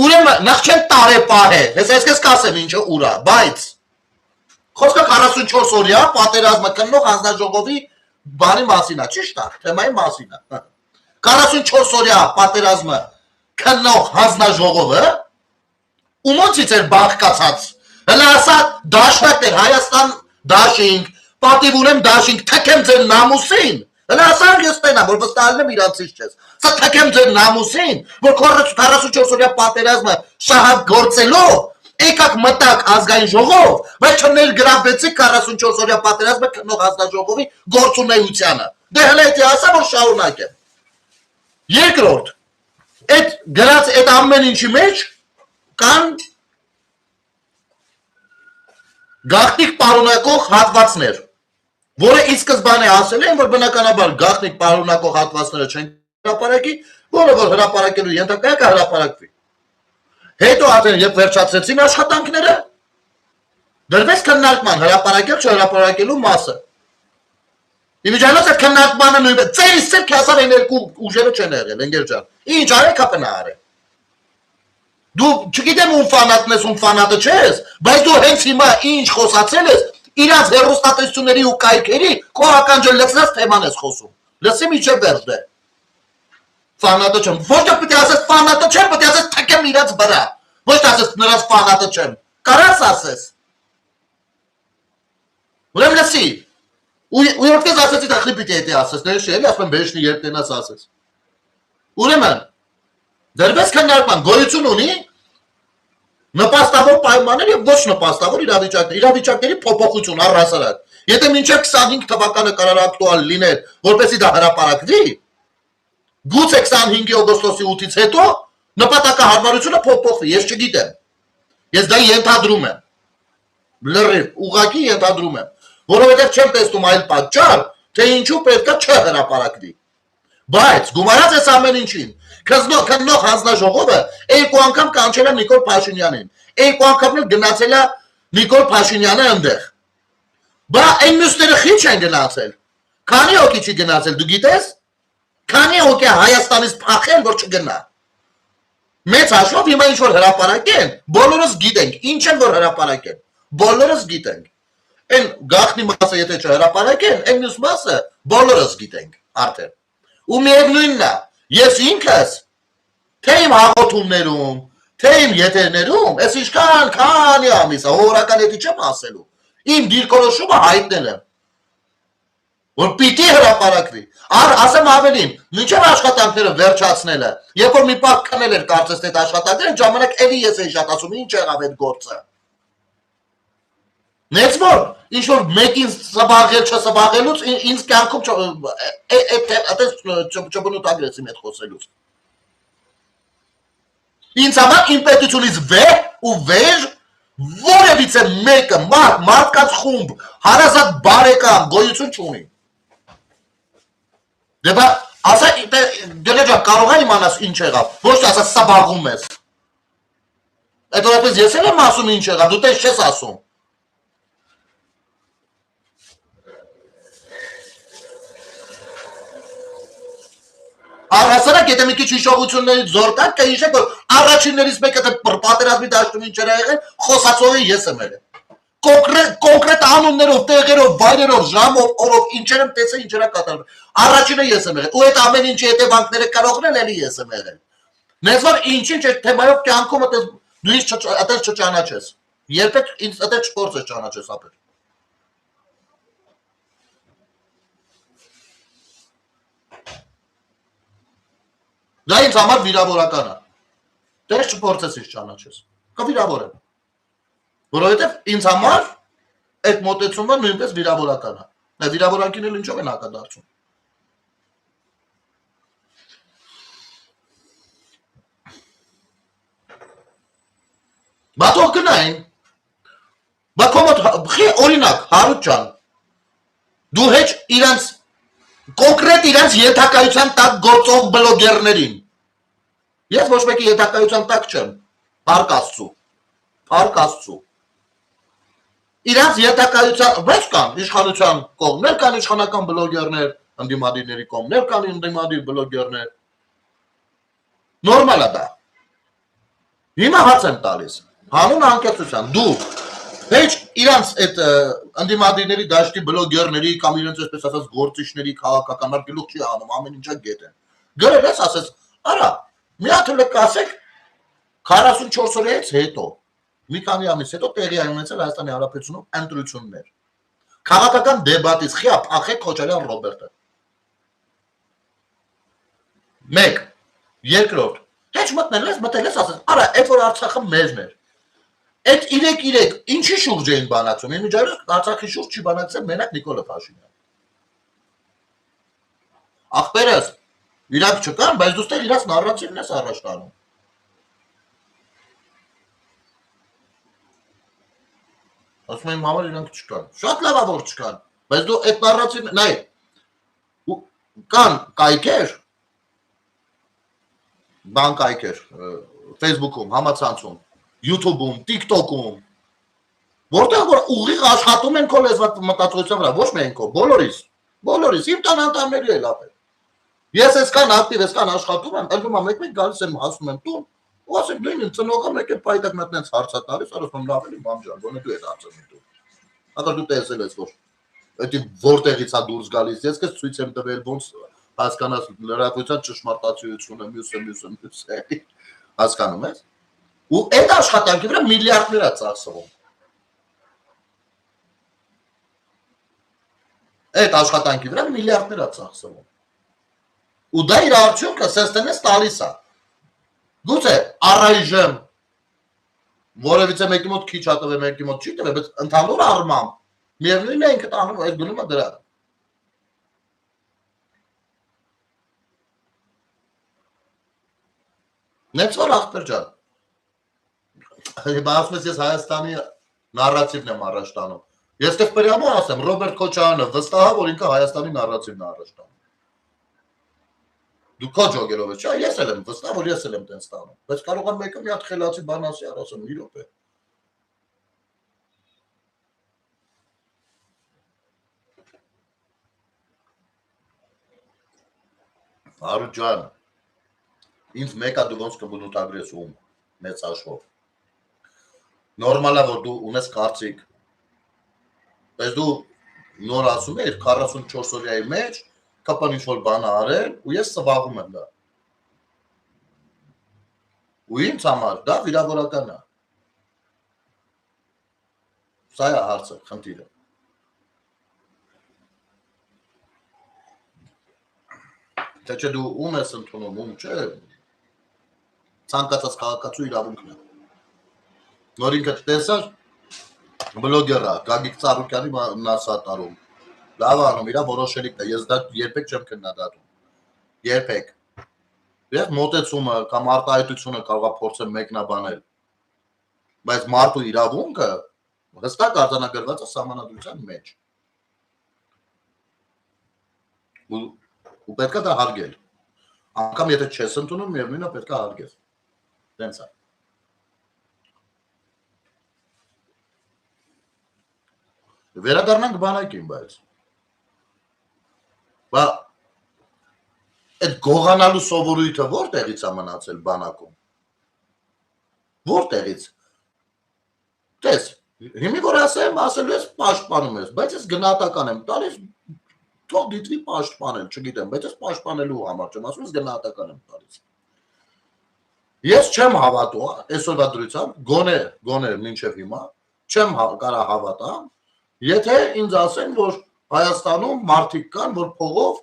Ուրեմն նախ չեն տարեպահել, ես կասեմ ինչը ուրա, բայց խոսքը 44 օրյա պատերազմը քննող հանձնաժողովի բանի մասին է, ճիշտ է, թեմայի մասին է։ 44 օրյա պատերազմը քննող հանձնաժողովը ումոնցից էր բաղկացած։ Հələ ասա դաշնակներ Հայաստան դաշինք, պատիվ ունեմ դաշինք, թքեմ ձեր նամուսին։ Հələ ասանք ես տենամ, որ վստահել եմ իրանցից չես։ Սա թքեմ ձեր նամուսին, որ 44 օրյա պատերազմը շահագործելով եկաք մտակ ազգային ժողով, բայց չներգրավեցիք 44 օրյա պատերազմը քննող հանձնաժողովի գործունեությանը։ Դե հələ դա ասա, որ շարունակեմ։ Երկրորդ, այդ գրած այդ ամեն ինչի մեջ կան գաղտնիք պարունակող հատվածներ, որը ի սկզբանե ասել են, որ բնականաբար գաղտնիք պարունակող հատվածները չեն հրապարակի, որը որ հրապարակելու ենթակա է կհրապարակվի։ Հետո արդեն երբ վերջացրեցին աշխատանքները, դրվեց քննարկման հրապարակել չհրապարակելու մասը։ Իմիջիայլոց այդ քննարկմանը նույնպես ծերից ծեր քասար են երկու ուժերը չեն եղել, ընկեր ջան։ Ինչ արեք ապնա արեք։ Դու չգիտեմ ում ֆանատն ես, ում ֆանատը չես, բայց դու հենց հիմա ինչ խոսացել ես, իրանց հեռուստատեսությունների ու կայքերի քո ականջը լցնած թեման ես խոսում։ Լսի միջև վերջ դե։ Ֆանատը չեմ, ոչ թե պետք է ասես ֆանատը չեմ, պետք է ասես թքեմ իրանց վրա։ Ոչ թե ասես նրանց ֆանատը չեմ։ Կարաս ասես։ Ուրեմն լսի։ Ու երբեք ասեցի դա խլի պիտի էտի ասես, դե շելի ասում բեշնի երբ տենաս ասես։ Ուրեմն դերվես քննարկման գոյություն ունի նպաստավոր պայմաններ եւ ոչ նպաստավոր իրավիճակների փոփոխություն առհասարակ։ Եթե մինչև 25 թվականը կարող ակտուալ լիներ, որպեսզի դա հրապարակվի, գուցե 25 օգոստոսի 8-ից հետո նպատակահարմարությունը փոփոխվի, ես չգիտեմ։ Ես դա ենթադրում եմ։ Լրիվ, ուղղակի ենթադրում եմ, որովհետեւ չեմ տեսնում այլ պատճառ, թե ինչու պետքա չհրապարակվի։ Բայց գումարած այս ամեն ինչին քննող հանձնաժողովը երկու անգամ կանչել է Նիկոլ Փաշինյանին, երկու անգամ էլ գնացել է Նիկոլ Փաշինյանը այնտեղ։ Բա այն մյուսները խիչ են գնացել։ Քանի հոգի չի գնացել, դու գիտես։ Քանի հոգի Հայաստանից փախել, որ չգնա։ Մեծ հաշվով հիմա ինչ որ հրապարակեն, բոլորս գիտենք, ինչ են որ հրապարակեն։ Բոլորս գիտենք։ Այն գաղտնի մասը եթե չհրապարակեն, այն մյուս մասը բոլորս գիտենք արդեն։ Ու միևնույնն է, ես ինքս թե իմ հաղորդումներում, թե իմ եթերներում, ես ինչքան քանի ամիս օրական էդի չեմ ասելու։ Իմ դիրքորոշումը հայտնել եմ, որ պիտի հրապարակվի։ Ասեմ ավելին, մինչև աշխատանքները վերջացնելը, երբ որ մի պահ քնել էր կարծես թե այդ աշխատանքները, ժամանակ էլի ես էի շատ ասում, ինչ եղավ այդ գործը։ Նենց որ ինչ որ մեկին սբաղել չսբաղելուց ինձ կյանքում չբնութագրեցի մեծ խոսելուց։ Ինձ համար իմ պետությունից ու վեր որևիցե մեկը մարդկանց խումբ հարազատ բարեկամ գոյություն չունի։ Դե բա ասա դերեջա կարող է իմանաս ինչ եղավ, ոչ թե ասա սբաղում ես։ Այդ օրապես ես էլ եմ ասում ինչ եղավ, դու տես չես ասում։ Առհասարակ եթե մի քիչ հիշողություններից զոր տակ կհիշեք, որ առաջիններից մեկը պատերազմի դաշտում ինչեր ա եղել, խոսացողը ես եմ եղել։ Կոնկրետ անուններով, տեղերով, վայրերով, ժամով, օրով ինչեր եմ տեսել, ինչեր ա կատարվել։ Առաջինը ես եմ եղել։ Ու այդ ամեն ինչի հետևանքները կարողն էլի ես եմ եղել։ Նենց որ ինչ-ինչ այդ թեմայով կյանքում դու ինձ այդպես չճանաչես։ Երբեք ինձ այդպես չփորձես ճանաչես ապեր։ Դա ինձ համար վիրավորական է։ Դες չփորձես ինձ ճանաչես։ Կվիրավոր եմ։ Որովհետև ինձ համար այդ մոտեցումը նույնպես վիրավորական է։ Դա վիրավորանքին էլ ինչով են հակադարձում։ Բաթող գնային։ Բակոմոտ օրինակ Հարութ ջան։ Դու հեչ իրանց կոնկրետ իրանց ենթակայության տակ գործող բլոգերներին։ Ես ոչ մեկի ենթակայության տակ չեմ։ Փառք Աստծո։ Իրանց ենթակայության, բայց կան իշխանության կողմներ, կան իշխանական բլոգերներ, ընդդիմադիրների կողմներ, կան ընդդիմադիր բլոգերներ։ Նորմալ է դա։ Հիմա հարց եմ տալիս։ Հանուն անկեղծության դու հեչ իրանց այդ ընդդիմադիրների դաշտի բլոգերների կամ իրենց այսպես ասած գործիչների քաղաքական արգելուկ չի անում, ամեն ինչը գետ են։ Գրել ես ասես, արա, մի հատ լկասեք 44 օրից հետո, մի քանի ամիս հետո տեղի ունեցել Հայաստանի Հանրապետությունում ընտրություններ։ Քաղաքական դեբատից խիա փախեք Քոչարյան Ռոբերտը։ 1. Երկրորդ, հեչ մտնել ես ասես, արա, այդ որ Արցախը մեզն էր։ Այդ 3 ինչի շուրջ էին բանակցում։ Ինուջայրս Արցախի շուրջ չի բանակցել մենակ Նիկոլը Փաշինյան։ Ախպերս, իրանք չկան, բայց դու ստեղ իրաց նարրատիվն ես առաջ տանում։ Ասում եմ համար իրանք չկան։ Շատ լավ է որ չկան, բայց դու այդ նարրատիվն, նայ, կան կայքեր, բան կայքեր, Facebook-ում, համացանցում, YouTube-ում, TikTok-ում, որտեղ որ ուղիղ աշխատում են քո լեզվատ մտածողության վրա, ոչ միայն քո, բոլորիս, իմ տան անդամների էլ ապեր։ Ես այսքան ակտիվ, այսքան աշխատում եմ, ելնում եմ մեկ գալիս եմ հասնում եմ տուն, ու ասեմ նույն ծնողը մեկ է պայտակ մտնեց հարցա տալիս, ասում լավ էլի մամ ջան, ոնե դու այդ հարցը դու։ Ակար դու տեսել ես որ դա որտեղից է դուրս գալիս, ես քեզ ցույց եմ տվել ոնց հասկանաս լրատվության ճշմարտացիությունը, մյուսը, հասկանում ես։ Ու այդ աշխատանքի վրա միլիարդներ է ծախսվում։ Այդ աշխատանքի վրա միլիարդներ է ծախսվում։ Ու դա իր արդյունքը սեստենես տալիս է։ Գուցե առայժմ որևիցե մեկի մոտ քիչ հատվել, մեկի մոտ չի տվել, բայց ընդհանուր առմամբ միևնույնն է ինքը տանում այդ գնումը դրա։ Նենց որ ախպեր ջան։ Ասում ես Հայաստանի նարրատիվն եմ առաջ տանում։ Ես դեռ պրյամո ասեմ, Ռոբերտ Քոչարյանը վստահ է, որ ինքը Հայաստանի նարրատիվն է առաջ տանում։ Դու քո ջոգերով ես, չէ՞, ես էլ եմ վստահ, որ ես էլ եմ տենց տանում։ Բայց կարող եմ մեկը մի հատ խելացի բան ասի, ասեմ, մի րոպե։ Հարութ ջան, ինձ մեկը դու ոնց կբնութագրես ում մեծ հաշվով։ Նորմալ է որ դու ունես կարծիք, բայց դու նոր ասում ես 44 օրյայի մեջ կապան ինչ-որ բան արել ու ես սվաղում եմ դա։ Ու ինձ համար դա վիրավորական է։ Սա է հարցը, խնդիրը։ Թե չէ դու ում ես ընդունում, ում չէ, ցանկացած քաղաքացու իրավունքն է։ Նոր ինքը տեսար բլոգերա Գագիկ Ծառուկյանի նասատարում։ Լավ անում, իրա որոշելիքն է, ես դա երբեք չեմ քննադատում։ Երբեք։ Ես մոտեցումը կամ արտահայտությունը կարող է փորձել մեկնաբանել։ Բայց մարդու իրավունքը հստակ արձանագրված է սահմանադրության մեջ։ Ու պետք է դա հարգել։ Անկամ եթե չես ընդունում, միևնույնն է պետք է հարգես։ Տենց է։ Վերադառնանք բանակին, բայց։ Բա այդ գողանալու սովորույթը որտեղից է մնացել բանակում։ Որտեղից։ Տես, հիմի որ ասելու ես պաշտպանում ես, բայց ես գնահատական եմ տալիս, թող դիտվի պաշտպանել, չգիտեմ, բայց ես պաշտպանելու համար չեմ ասում, ես գնահատական եմ տալիս։ Ես չեմ հավատում, այսօրվա դրությամբ, գոնե մինչև հիմա, չեմ կարա հավատամ, եթե ինձ ասեն, որ Հայաստանում մարդիկ կան, որ փողով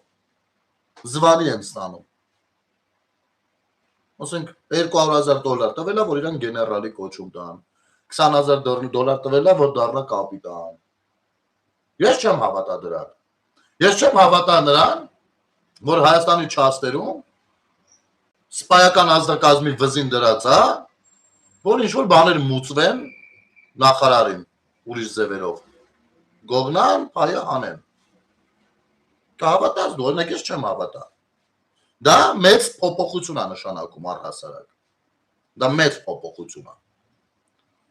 զվարի են ստանում։ Ասենք $200,000 տվել է, որ իրան գեներալի կոչում տան, $20,000 տվել է, որ դառնա կապիտան։ Ես չեմ հավատա դրան։ Ես չեմ հավատա նրան, որ Հայաստանի չաստերում սպայական ազդակազմի վզին դրած է, որ ինչ-որ բաներ մուծվեն նախարարին ուրիշ ձևերով, գողնան, պայը անեն, կհավատաս դու, օրինակ ես չեմ հավատա, դա մեծ փոփոխություն է նշանակում առհասարակ, դա մեծ փոփոխություն է,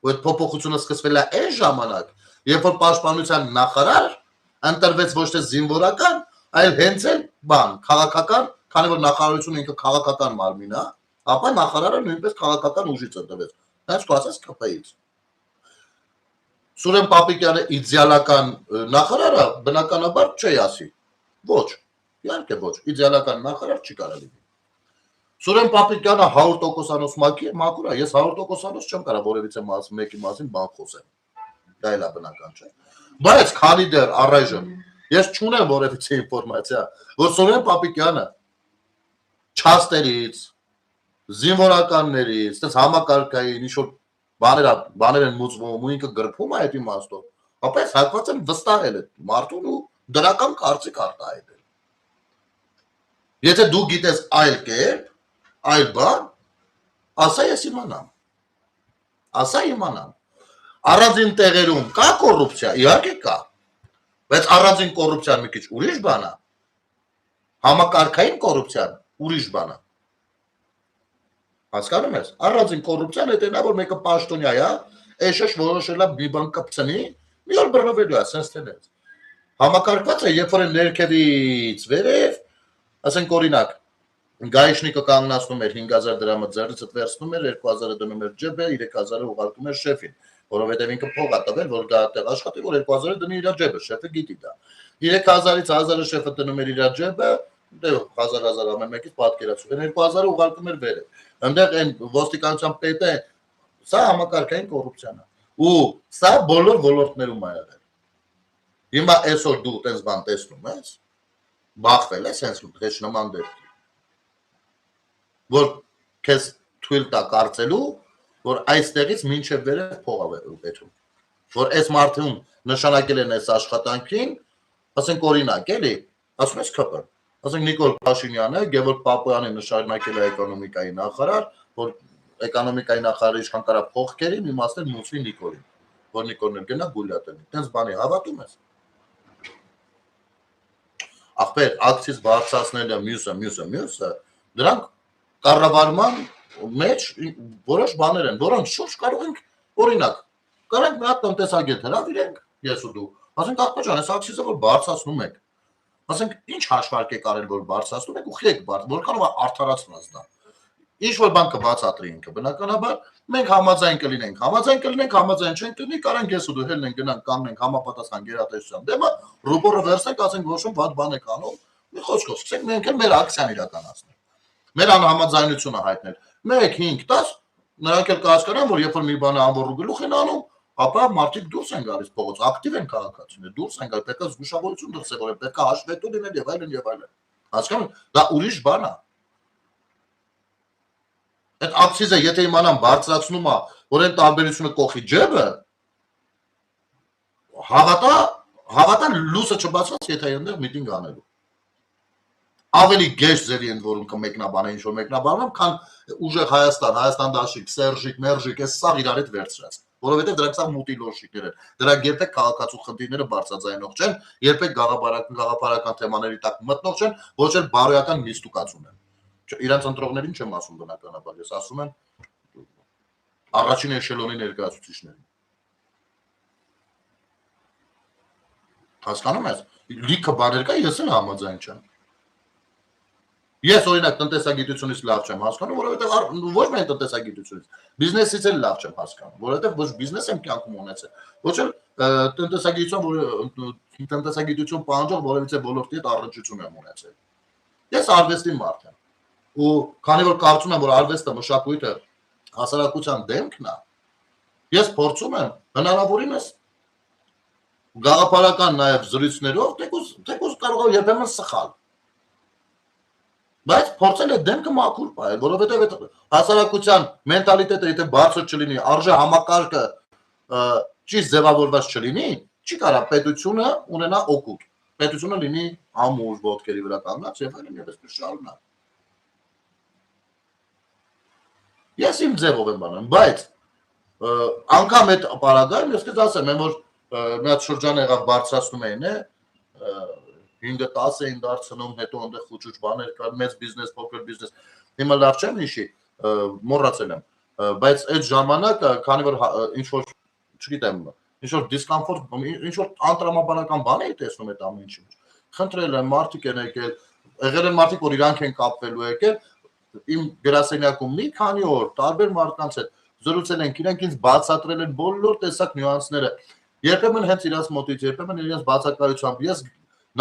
ու այդ փոփոխությունը սկսվել է այն ժամանակ, երբ որ պաշտպանության նախարար ընտրվեց ոչ թե զինվորական, այլ հենց էլ բան, քաղաքական, քանի որ նախարարությունը ինքը քաղաքական մարմին է, ապա նախարարը նույնպես քաղաքական ուժից ընտրվեց, հենց կասես ԿՊ-ից։ Սուրեն Պապիկյանը իդեալական նախարարը բնականաբար չի ասի, ոչ, իհարկե ոչ, իդեալական նախարար չի կարող լինի։ Սուրեն Պապիկյանը 100% մաքուր է, ես 100% չեմ կարող որևիցե մեկի մասին բան խոսեմ, դա էլ է բնական չէ, բայց քանի դեռ առայժմ ես չունեմ որևիցե ինֆորմացիա, որ Սուրեն Պապիկյանը չաստերից, զինվորականներից, այդպես համակարգային ինչ-որ բաներ են մուծվում ու ինքը գրփում է այդ իմաստով, ապա ես հակված եմ վստահել այդ մարդուն ու դրական կարծիք արտահայտել։ Եթե դու գիտես այլ կերպ, այլ բան, ասա ես իմանամ։ Ասա իմանամ։ Առանձին տեղերում կա կոռուպցիա, իհարկե կա, բայց առանձին կոռուպցիան մի քիչ ուրիշ բան է։ Համակարգային կոռուպցիան ուրիշ բան է։ Հասկանում ես, առանձին կոռուպցիան է նա, որ մեկը պաշտոնյա է, էշեշ որոշել է մի բան կպցնի, մի օր բռնվելու է, սենց տենեց։ Համակարգված է, երբ որ ներքևից վերև, ասենք օրինակ, գայիշնիկը կանգնացնում էր 5000 դրամը ձեռքից վերցնում էր, 2000-ը դնում էր ջեբը, 3000-ը ուղարկում էր շեֆին, որովհետև ինքը փող է տվել, որ դա այդտեղ աշխատի, որ 2000-ը դնի իր ջեբը, շեֆը գիտի դա։ 3000-ից 1000-ը շեֆը դնում էր իր ջեբը, դե 1000 ամեն մեկից պատկերացու, 2000-ը ուղարկում էր վերև։ Այնտեղ այն ոստիկանության պետը, սա համակարգային կոռուպցիան է։ Ու սա բոլոր ոլորտներում է եղել։ Հիմա այսօր դու տես բան տեսնում ես, բախվել ես հենց նման դեպքի, որ քեզ թույլ տա կարծելու, որ այստեղից մինչև վերև փող է ուտում, որ այս մարդուն նշանակել են այս աշխատանքին, ասենք օրինակ էլի, ասում ես ԿՊ, ասենք Նիկոլ Փաշինյանը, Գևորգ Պապոյանը նշանակել է էկոնոմիկայի նախարար, որ էկոնոմիկայի նախարարի իշխան փող կերի, մի մասն էլ մուծվի Նիկոլին, որ Նիկոլն գնա գուլյա տնի, տենց բանի հավատում ես։ Ախպեր, ակցիզ բարձրացնելը մյուսը, դրանք կառավարման մեջ որոշ բաներ են, որոնց շուրջ կարող ենք, օրինակ, կարող ենք մի հատ տնտեսագետ հրավիրենք, ես ու դու, ասենք ախպեր ջան, այս ակցիզը որ բարձրացնում եք, ասենք ինչ հաշվարկ եք արել, որ բարձրացնում եք ու խեք որքանով է արդարացված դա։ Ինչ որ բան կբացատրի ինքը, բնականաբար մենք համաձայն կլինենք, համաձայն չենք լինի, կարանք ես ու դու հելն ենք գնանք կանգնենք համապատասխան գերատեսչության դեմը, ռուբորը վերցնենք, ասենք ոչ ոք բան եք անում, մի խոսքով սկսենք մենք էլ մեր ակցիան իրականացնել։ Մեր անհամաձայնությունը հայտնել։ 1, 5, 10 նրանք էլ կհասկանան, որ երբ որ մի բանը անվորու գլուխ են անում, ապա մարդիկ դուրս են գալիս փողոց, ակտիվ են քաղաքացիները, դուրս են գալիս, պետք է զգուշավորություն դրսևորել, պետք է հաշվետու լինել եւ այլն եւ այլն։ Հասկանում, դա ուրիշ բան է։ Այդ ակցիզը եթե իմանամ բարձրացնում է, որ այն տարբերությունը կողի ջեբը, հավատա լույսը չբացված, եթե այնտեղ միտինգ անելու։ Ավելի գեշ ձևի են որում կմեկնաբանը ինչ որ մեկնաբանում, քան ուժեղ Հայաստան դաշիկ, Սերժիկ, Մերժիկ, այս սաղ իրար հետ վերցրած, որովհետև դրանք սա մուտիլոշիկներ են։ Դրանք երբեք քաղաքացու խնդիրները բարձրաձայնող չեն, երբեք գաղափարական թեմաների տակ մտնող չեն, ոչ էլ բարոյական միստուկացում են։ Իրանց ընտրողներին չեմ ասում բնականաբար, ես ասում եմ առաջին էշելոնի ներկայացուցիչներին։ Հասկանում ես, լիքը բաներ կա, ես էլ համաձայն չեմ։ Ես օրինակ տնտեսագիտությունից լավ չեմ հասկանում, որովհետև ոչ միայն տնտեսագիտությունից, բիզնեսից էլ լավ չեմ հասկանում, որովհետև ոչ բիզնես եմ կյանքում ունեցել, ոչ էլ տնտեսագիտություն պահանջող որևիցե ոլորտի հետ առնչություն եմ ունեցել։ Ես արվեստի մարդ եմ։ Ու քանի որ կարծում եմ, որ արվեստը մշակույթը հասարակության դեմքն է, ես փորձում եմ հնարավորինս գաղափարական նաև զրույցներով, թեկուզ կարող է երբեմն սխալ։ Բայց փորձել է դեմքը մաքուր պահել, որովհետև այդ հասարակության մենտալիտետը եթե բարձր չլինի, արժե համակարգը ճիշտ ձևավորված չլինի, չի կարա պետությունը ունենա օգուտ։ Պետությունը լինի ամուր ոտքերի վրա կանգնած եւ այլն եւ այսպես շարունակ։ Ես իմ ձևով եմ բանում, բայց անգամ այդ ապարագայում ես կասեմ, որ մի հատ շրջան եղավ բարձրացնում էին, 5-10 էին դարձնում, հետո այնտեղ խուճուճ բաներ կար, մեծ բիզնես, փոքր բիզնես։ Հիմա լավ չեմ հիշի, մոռացել եմ, բայց այդ ժամանակ, քանի որ ինչ որ, չգիտեմ, ինչ որ դիսկոմֆորտ, ինչ որ անտրամաբանական բան էի տեսնում այդ ամեն ինչի մեջ։ Խնդրել եմ, մարդիկ են եկել, եղել են մարդիկ, որ իրանք են կապվելու եկել, իմ գրասենյակում մի քանի օր տարբեր մարդկանց հետ զրուցել ենք, իրենք ինձ բացատրել են բոլոր տեսակ նյուանսները։ Երբեմն հենց իրաց մոտից, երբեմն իրենց բացակայությամբ ես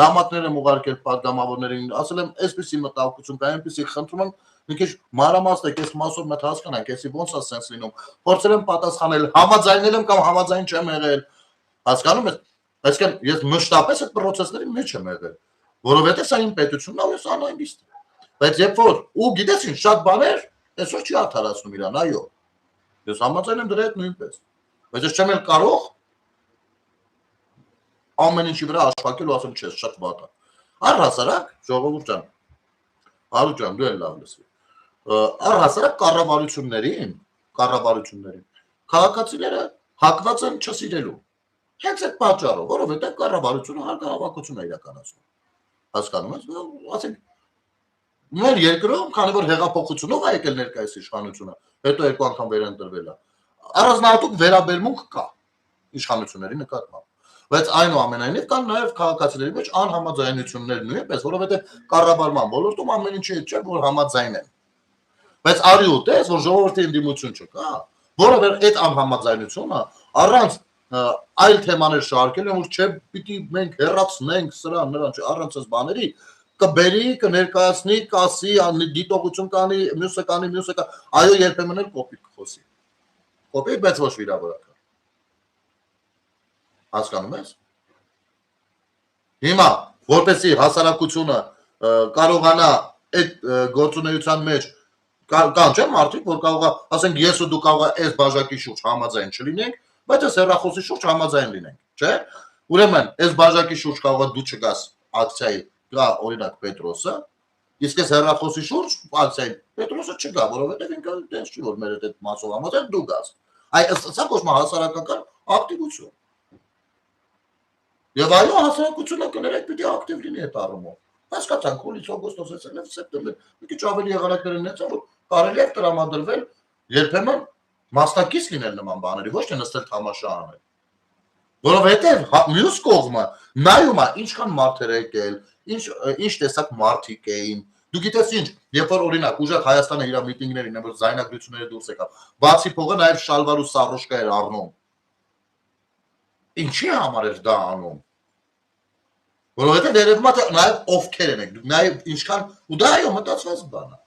նամակներ եմ ուղարկել падգամավորներին, ասել եմ, այսպեսի մտահոգություն կա, այնպեսի խնդրում եմ, մի քիչ մանրամասնեք, այս մասով մտ հասկանանք, այսի ոնց է սենս լինում։ Փորձել եմ պատասխանել, համաձայնել եմ կամ համաձայն չեմ եղել։ Հասկանում եք։ Այսինքն ես մշտապես այդ process-ների մեջ եմ եղել, որովհետև սա իմ պետությունն է, ես անհանգիստ եմ։ Բայց երբ որ ու գիտես ինչ, շատ բաներ այսօր չի արդարացնում իրան, այո։ Ես համաձայն եմ դրա հետ նույնպես։ Բայց ես չեմ էլ կարող ամեն ինչի վրա աշխատել ու ասեմ, չէ, շատ վատ է։ Առհասարակ, ժողովուրդ ջան, Արու ջան, դու էլ լավ լսի։ Առհասարակ կառավարություններին քաղաքացիները հակված են չսիրելու։ Հենց այդ պատճառով, որովհետև կառավարությունը հարկահավաքություն է իրականացնում։ Հասկանում ես, ասենք մեր երկրում, քանի որ հեղափոխությունով է եկել ներկայիս իշխանությունը, հետո երկու անգամ վերընտրվել է, առանձնահատուկ վերաբերմունք կա իշխանությունների նկատմամբ։ Բայց այնուամենայնիվ կան նաև քաղաքացիների մեջ անհամաձայնություններ նույնպես, որովհետև կառավարման ոլորտում ամեն ինչի հետ չէ, որ համաձայն են։ Բայց արի ու տես, որ ժողովրդի ընդդիմություն չկա, որովհետև այդ անհամաձայնությունը առանց այլ թեմաներ շարքել են, որ չէ, պիտի մենք հեռացնենք սրան, նրան, առանց այս բաների կբերի, կներկայացնի, կասի, դիտողություն կանի, մյուսը կանի, այո, երբեմն էլ կոպիտ կխոսի։ Կոպիտ, բայց ոչ վիրավորական։ Հասկանում ես։ Հիմա, որպեսզի հասարակությունը կարողանա այդ գործունեության մեջ կան չէ մարդիկ, որ կարող է, ասենք ես ու դու կարող է այս բաժակի շուրջ համաձայն չլինենք, բայց այս հեռախոսի շուրջ համաձայն լինենք, չէ։ Ուրեմն, այս բաժակի շուրջ կարող է դու չգաս ակցիայի, գա օրինակ Պետրոսը, իսկ այս հեռախոսի շուրջ ակցիայի Պետրոսը չգա, որովհետև ինքը տես չի, որ մեր այդ մասով համաձայն դու գաս։ Սա կոչվում է հասարակական ակտիվություն։ Եվ այո, հասարակությունը կներեք պիտի ակտիվ լինի այդ առումով։ Հասկացանք, հուլիս, օգոստոս, սեպտեմբեր, մի քիչ ավելի եղանակներ են ունեցել, որ կարելի է տրամադրվել երբեմն մասնակից լինել նման բաների, ոչ թե նստել թամաշա անել։ Որովհետև մյուս կողմը նայում է ինչքան մարդեր եկել, ինչ տեսակ մարդիկ էին։ Դու գիտես ինչ, երբ որ օրինակ ուժեղ Հայաստանը իր միտինգներին, որ զայնագրությունները դուրս եկավ, բացի փողը նաև շալվար ու սառոշկա էր առնում։ Ինչի համար էր դա անում։ Որովհետև երևում է նաև ովքեր են եք, նաև ինչքան ու դա այո մտածված բան է։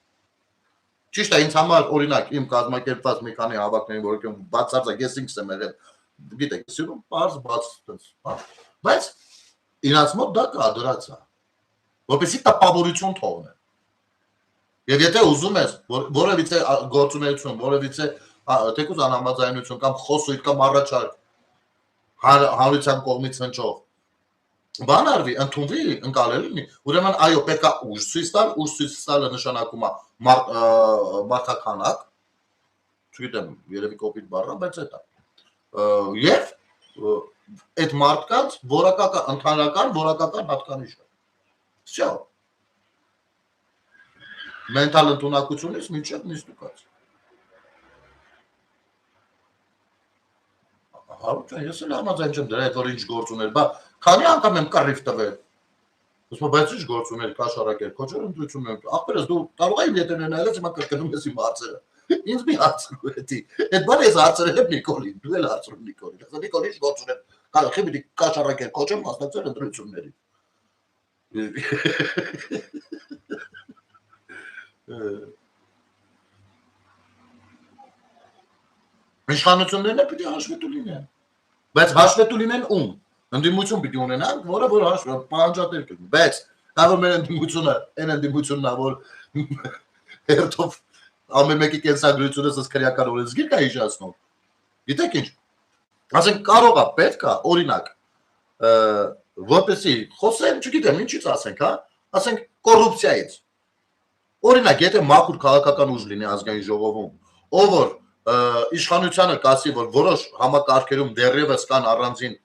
Ճիշտ է, ինձ համար օրինակ իմ կազմակերպված մի քանի հավաքներին, որ բացարձակ ես ինքս եմ եղել, գիտեք, սիրում բարձ բաց տենց, բայց իրանց մոտ դա կա դրած է, որպեսզի տպավորություն թողնեն։ Եվ եթե ուզում ես որևիցե գործունեություն, որևիցե թեկուզ անհամաձայնություն կամ խոսույթ կամ առաջարկ հանրության կողմից հնչող բան արվի, ընդունվի, ընկալել լինի, ուրեմն այո, պետք է ուժ ցույց տալ, ուժ ցույց տալը նշանակում է մարդաքանակ, չգիտեմ, երևի կոպիտ բառը, բայց այդ է։ Եվ այդ մարդկանց ընդհանրական որակական հատկանիշ է։ Всё։ Մենտալ ընդունակությունից մինչև նիստուկաց։ Հարություն, ես էլ համաձայն չեմ դրա հետ, որ ինչ գործ ուներ, բա քանի անգամ եմ կռիվ տվել։ Ոսմա բայց ինչ գործ ուներ, կաշառակեր, քոչոր ընտրություն եմ։ Ախպերս դու կարող ես ետերներ նայել, հիմա կրկնում ես իմ հարցերը։ Ինձ մի հարցրու էդի։ Այդ բանը ես հարցրել եմ Նիկոլին, դու էլ հարցրու Նիկոլին։ Ասա Նիկոլ ինչ գործ ուներ։ Կարող է մի կաշառակեր, քոչեմ մասնակցել ընտրություններին։ Իշխանություններն պիտի հաշվետու լինեն։ Բայց հաշվետու լինեն ում։ Ընդդիմություն պիտի ունենանք, որը որ պահանջատեր կլինի։ Բայց դա որ մեր ընդդիմությունը, այն ընդդիմությունն է, որ հերթով ամեն մեկի կենսագրությունը ըստ քրեական օրենսգիր կա իջացնում։ Գիտեք ինչ։ Ասենք կարող է, պետք է, օրինակ, որպեսզի խոսեմ, չգիտեմ, ինչից ասենք, հա, ասենք կոռուպցիայից։ Օրինակ, եթե մաքուր քաղաքական ուժ լինի ազգային ժողովում, ով որ իշխանությանը կասի, որ որոշ համակարգերում դեռևս կան առանձին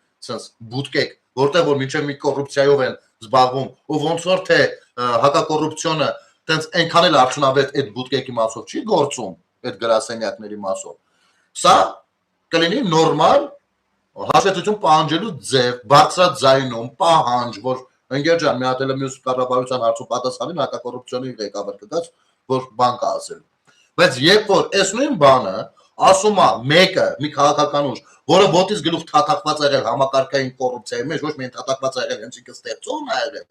բուտկեք, որտեղ որ մինչև մի կոռուպցիայով են զբաղվում, ու ոնց որ թե հակակոռուպցիոնը տենց այնքան էլ արդյունավետ այդ բուտկեկի մասով չի գործում, այդ գրասենյակների մասով։ Սա կլինի նորմալ հաշվետվություն պահանջելու ձև, բարձրաձայնում պահանջ, որ ընկեր ջան, մի հատ էլ մյուս կառավարության հարցում պատասխանին հակակոռուպցիոնի ղեկավար կգաց, որ բան կա ասել։ Բայց երբ որ այս նույն բանը ասում է մեկը, մի քաղաքական ուժ, որը ոտից գլուխ թաթախված եղել համակարգային կոռուպցիայի մեջ, ոչ միայն թաթախված եղել, հենց ինքը ստեղծողն է եղել,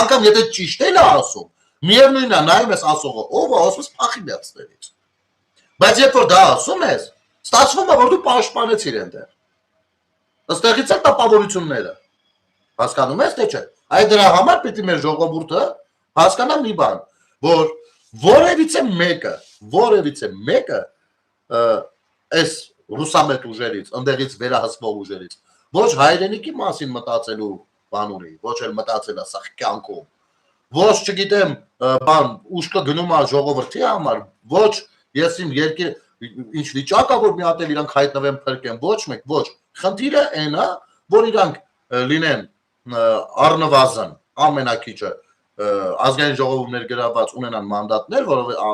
անգամ եթե ճիշտ էլ է ասում, միևնույնն է, նայում ես ասողը, ով է ասում փախի միացներից։ Բայց երբ որ դա ասում ես, ստացվում է, որ դու պաշտպանեցիր այնտեղ։ Այստեղից է տպավորությունները։ Հասկանում ես թե չէ։ Այդ դրա համար պիտի մեր ժողովուրդը հասկանա մի բան, որ որևիցե մեկը այս ռուսամետ ուժերից, ընդեղից վերահսկվող ուժերից, ոչ հայրենիքի մասին մտածելու բան ունի, ոչ էլ մտածել է սա կյանքում, ոչ չգիտեմ, բան ուշքը գնում է ժողովրդի համար, ոչ ես իմ երկիր ինչ վիճակ է, որ մի հատ էլ իրանք հայտնվեն փրկեն, ոչ մեկ, ոչ։ Խնդիրը այն է, որ իրանք լինեն առնվազն ամենակիչը ազգային ժողովում ներգրավված ունենան մանդատներ,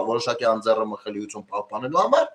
որոշակի անձեռնմխելիություն պահպանելու համար,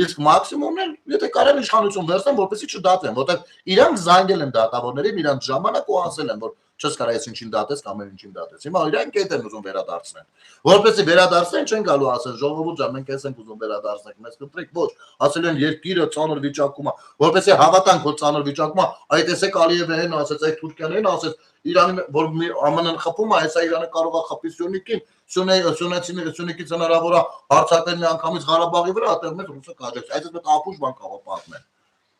իսկ մաքսիմումն էլ եթե կարելի իշխանություն վերցնեն, որպեսզի չդատեն, որտեղ իրանք զանգել են դատավորներին, իրանք ժամանակ ու ասել են, որ չես կարա ես ինչին դատես կամ ինչին դատես։ Հիմա իրանք այդ են ուզում վերադարձնեն։ Որպեսզի վերադարձնեն, չեն գալու ասել ժողովուրդ ջան, մենք էս ենք ուզում վերադարձնել, մեզ կտրեք, ոչ, ասել են երկիրը ծանր վիճակում է, որպեսզի հավատանք, որ ծանր վիճակում է, այդ տեսեք Ալիևը հեն ասեց, այդ Թուրքիան ասեց, Իրանը որ ԱՄՆ-ն խփում է, հեսա Իրանը կարող է խփի Սյունիքին, Սյունիքից հնարավոր է հարձակել մի անգամից Ղարաբաղի վրա, այդտեղ մեծ ռուսը կաջակցի, այսպես մեծ ապուշ բան կարող պատմեն։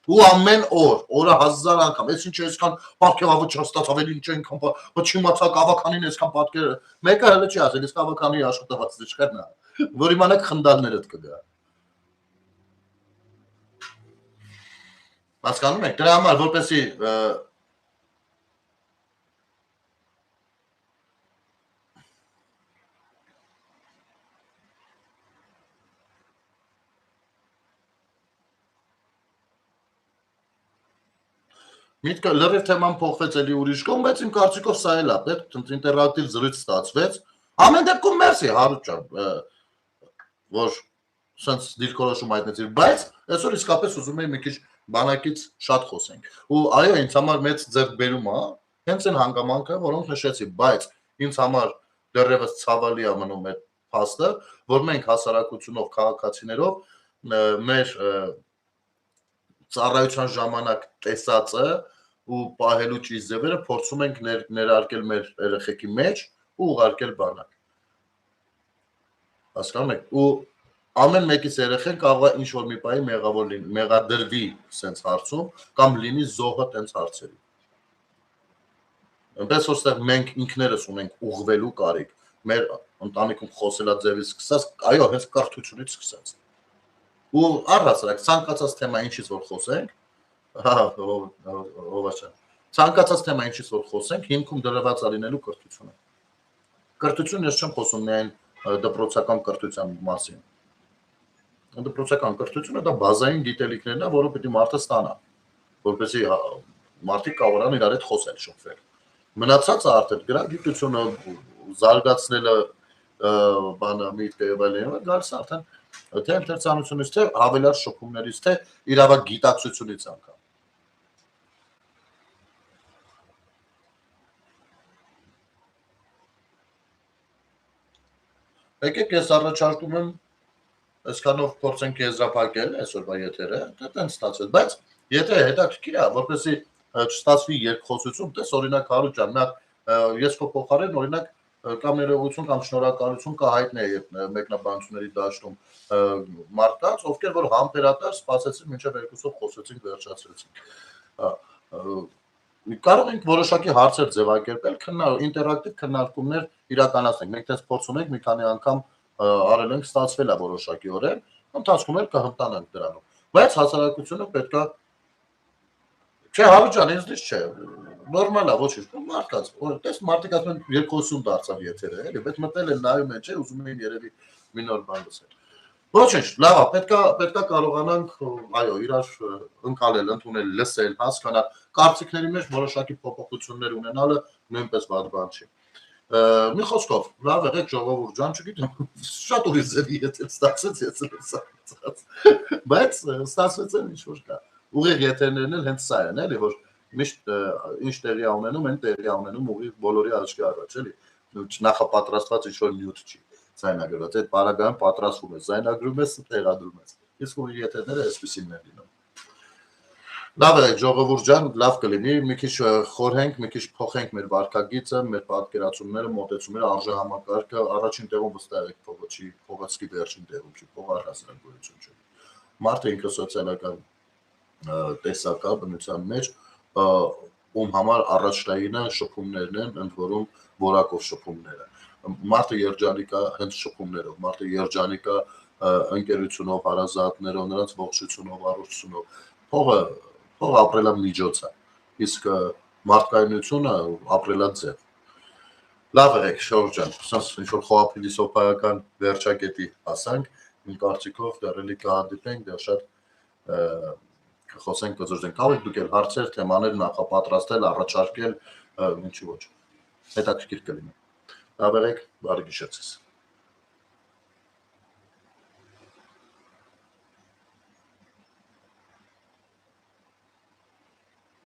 Ու ամեն օրը 1000 անգամ, այս ինչ այսքան պատկերավը չստացավ, էլ ինչ այնքան, ոչ իմացա Կավականին այսքան պատկեր, մեկը հələ չի ասել, իսկ Կավականի աշխատվածը չկար նա, որ իմանաք խնդալներդ կգա։ Հասկանում եք, դրա համար որպեսզի Միտքը լրիվ թեման փոխվեց էլի ուրիշ կողմ, բայց իմ կարծիքով սա էլ է, պետք ինտերակտիվ զրույց ստացվեց։ Ամեն դեպքում մերսի Հարութ ջան, որ սենց դիրքորոշում հայտնեցիր, բայց այսօր իսկապես ուզում եի մի քիչ բանակից շատ խոսենք։ Ու այո, ինձ համար մեծ ձեռքբերում է, հենց այն հանգամանքը, որոնք նշեցի, բայց ինձ համար դեռևս ցավալի է մնում այդ փաստը, որ մենք հասարակությունով, քաղաքացիներով մեր ծառայության ժամանակ տեսածը ու պահելու ճիշտ ձևերը փորձում ենք ներարկել մեր երեխեքի մեջ ու ուղարկել բանակ։ Հասկանում եք, ու ամեն մեկից երեխեն կարող է ինչ-որ մի պահի մեղավոր լինի, մեղադրվի սենց հարցում կամ լինի զոհը տենց հարցերի։ Այնպես որ ստեղ մենք ինքներս ունենք ուղղվելու կարիք, մեր ընտանիքում խոսելաձևից սկսած, այո, հենց կրթությունից սկսած։ Ու առհասարակ ցանկացած թեմա ինչից որ խոսենք, ցանկացած թեմա ինչից որ խոսենք, հիմքում դրված է լինելու կրթությունը։ Կրթություն ես չեմ խոսում միայն դպրոցական կրթության մասին։ Դպրոցական կրթությունը դա բազային գիտելիքներն է, որը պիտի մարդը ստանա, որպեսզի մարդիկ կարողանան իրար հետ խոսել, շփվել։ Մնացածը արդեն գրագիտությունը, զարգացնելը, բանը միտքը եւ այլն, գալիս արդեն թե ընթերցանությունից, թե հավելյալ շփումներից, թե իրավակ գիտակցությունից անգամ։ Եկեք ես առաջարկում եմ այսքանով փորձենք եզրափակել այսօրվա եթերը, դա տենց ստացվեց, բայց եթե հետաքրքիր է, որպեսզի չստացվի երկխոսություն, տես օրինակ Հարութ ջան, ես քո փոխարեն օրինակ կամ ներողություն կամ շնորհակալություն կհայտնեի մեկնաբանությունների դաշտում մարդկանց, ովքեր որ համբերատար սպասեցին մինչև երկուսով խոսեցինք, վերջացրեցինք։ Կարող ենք որոշակի հարցեր ձևակերպել, ինտերակտիվ քննարկումներ իրականացնենք։ Մենք դες փորձ ունենք մի քանի անգամ արել ենք, ստացվել է որոշակիորեն, ընթացքում էլ կհմտանանք դրանով։ Բայց հասարակությունը պետք է Չէ, Հարութ ջան, ինձ դից չէ, նորմալ է, ոչինչ, մարդկանց, տես մարդիկ ասում են երկխոսություն դարձավ եթերը, էլի, բայց մտել են նայում են, չէ, ուզում էին երևի մի նոր բան լսել։ Ոչինչ, լավ է, պետքա կարողանանք, այո, իրար ընկալել, ընդունել, լսել, հասկանալ, կարծիքների մեջ որոշակի փոփոխություններ ունենալը նույնպես վատ բան չի։ Մի խոսքով, լավ եղեք ժողովուրդ ջան, չգիտեմ, շատ ուրիշ ձևի եթե ստացվեց, բայց ստացվեց էլ ինչ-որ կա։ Ուղիղ եթերներն էլ հենց սա են, էլի, որ միշտ ինչ տեղի ունենում, այն տեղի ունենում ուղիղ բոլորի աչքի առաջ, էլի, նախապատրաստված ինչ-որ նյութ չի ձայնագրված, այդ պարագայում պատրաստվում է, ձայնագրում ես, տեղադրում ես, իսկ ուղիղ եթերները այսպիսին են լինում։ Լավ է, ժողովուրդ ջան, լավ կլինի, մի քիչ խորհենք, մի քիչ փոխենք մեր վարքագիծը, մեր պատկերացումները, մոտեցումները, արժեհամակարգը, առաջին տեղում վստահ եք փողը չի, փողոցքի վերջին տեղում չի, փողը առհասարակ գոյություն չի։ Մարդը ինքը սոցիալական տեսակ է բնության մեջ, ում համար առաջնայինը շփումներն են, ընդ որում որակով շփումները։ Մարդը երջանիկ է հենց շփումներով, մարդը երջանիկ է ընկերությունով, հարազատներով, նրանց ողջությունով, առողջությունով։ Փողը ապրելամիջոց է, իսկ մարդկայնությունը ապրելաձև։ Լավ եղեք, Շորժ ջան, ինչ որ խոհափիլիսոփայական վերջակետի հասանք, իմ կարծիքով դեռելի կհանդիպենք, դեռ շատ կխոսենք, կզրձենք, կարող եք դուք էլ հարցեր, թեմաներ նախապատրաստել, առաջարկել, ինչի ոչ, հետաքրքիր կլինի։ Լավ եղեք, բարի գիշեր ձեզ։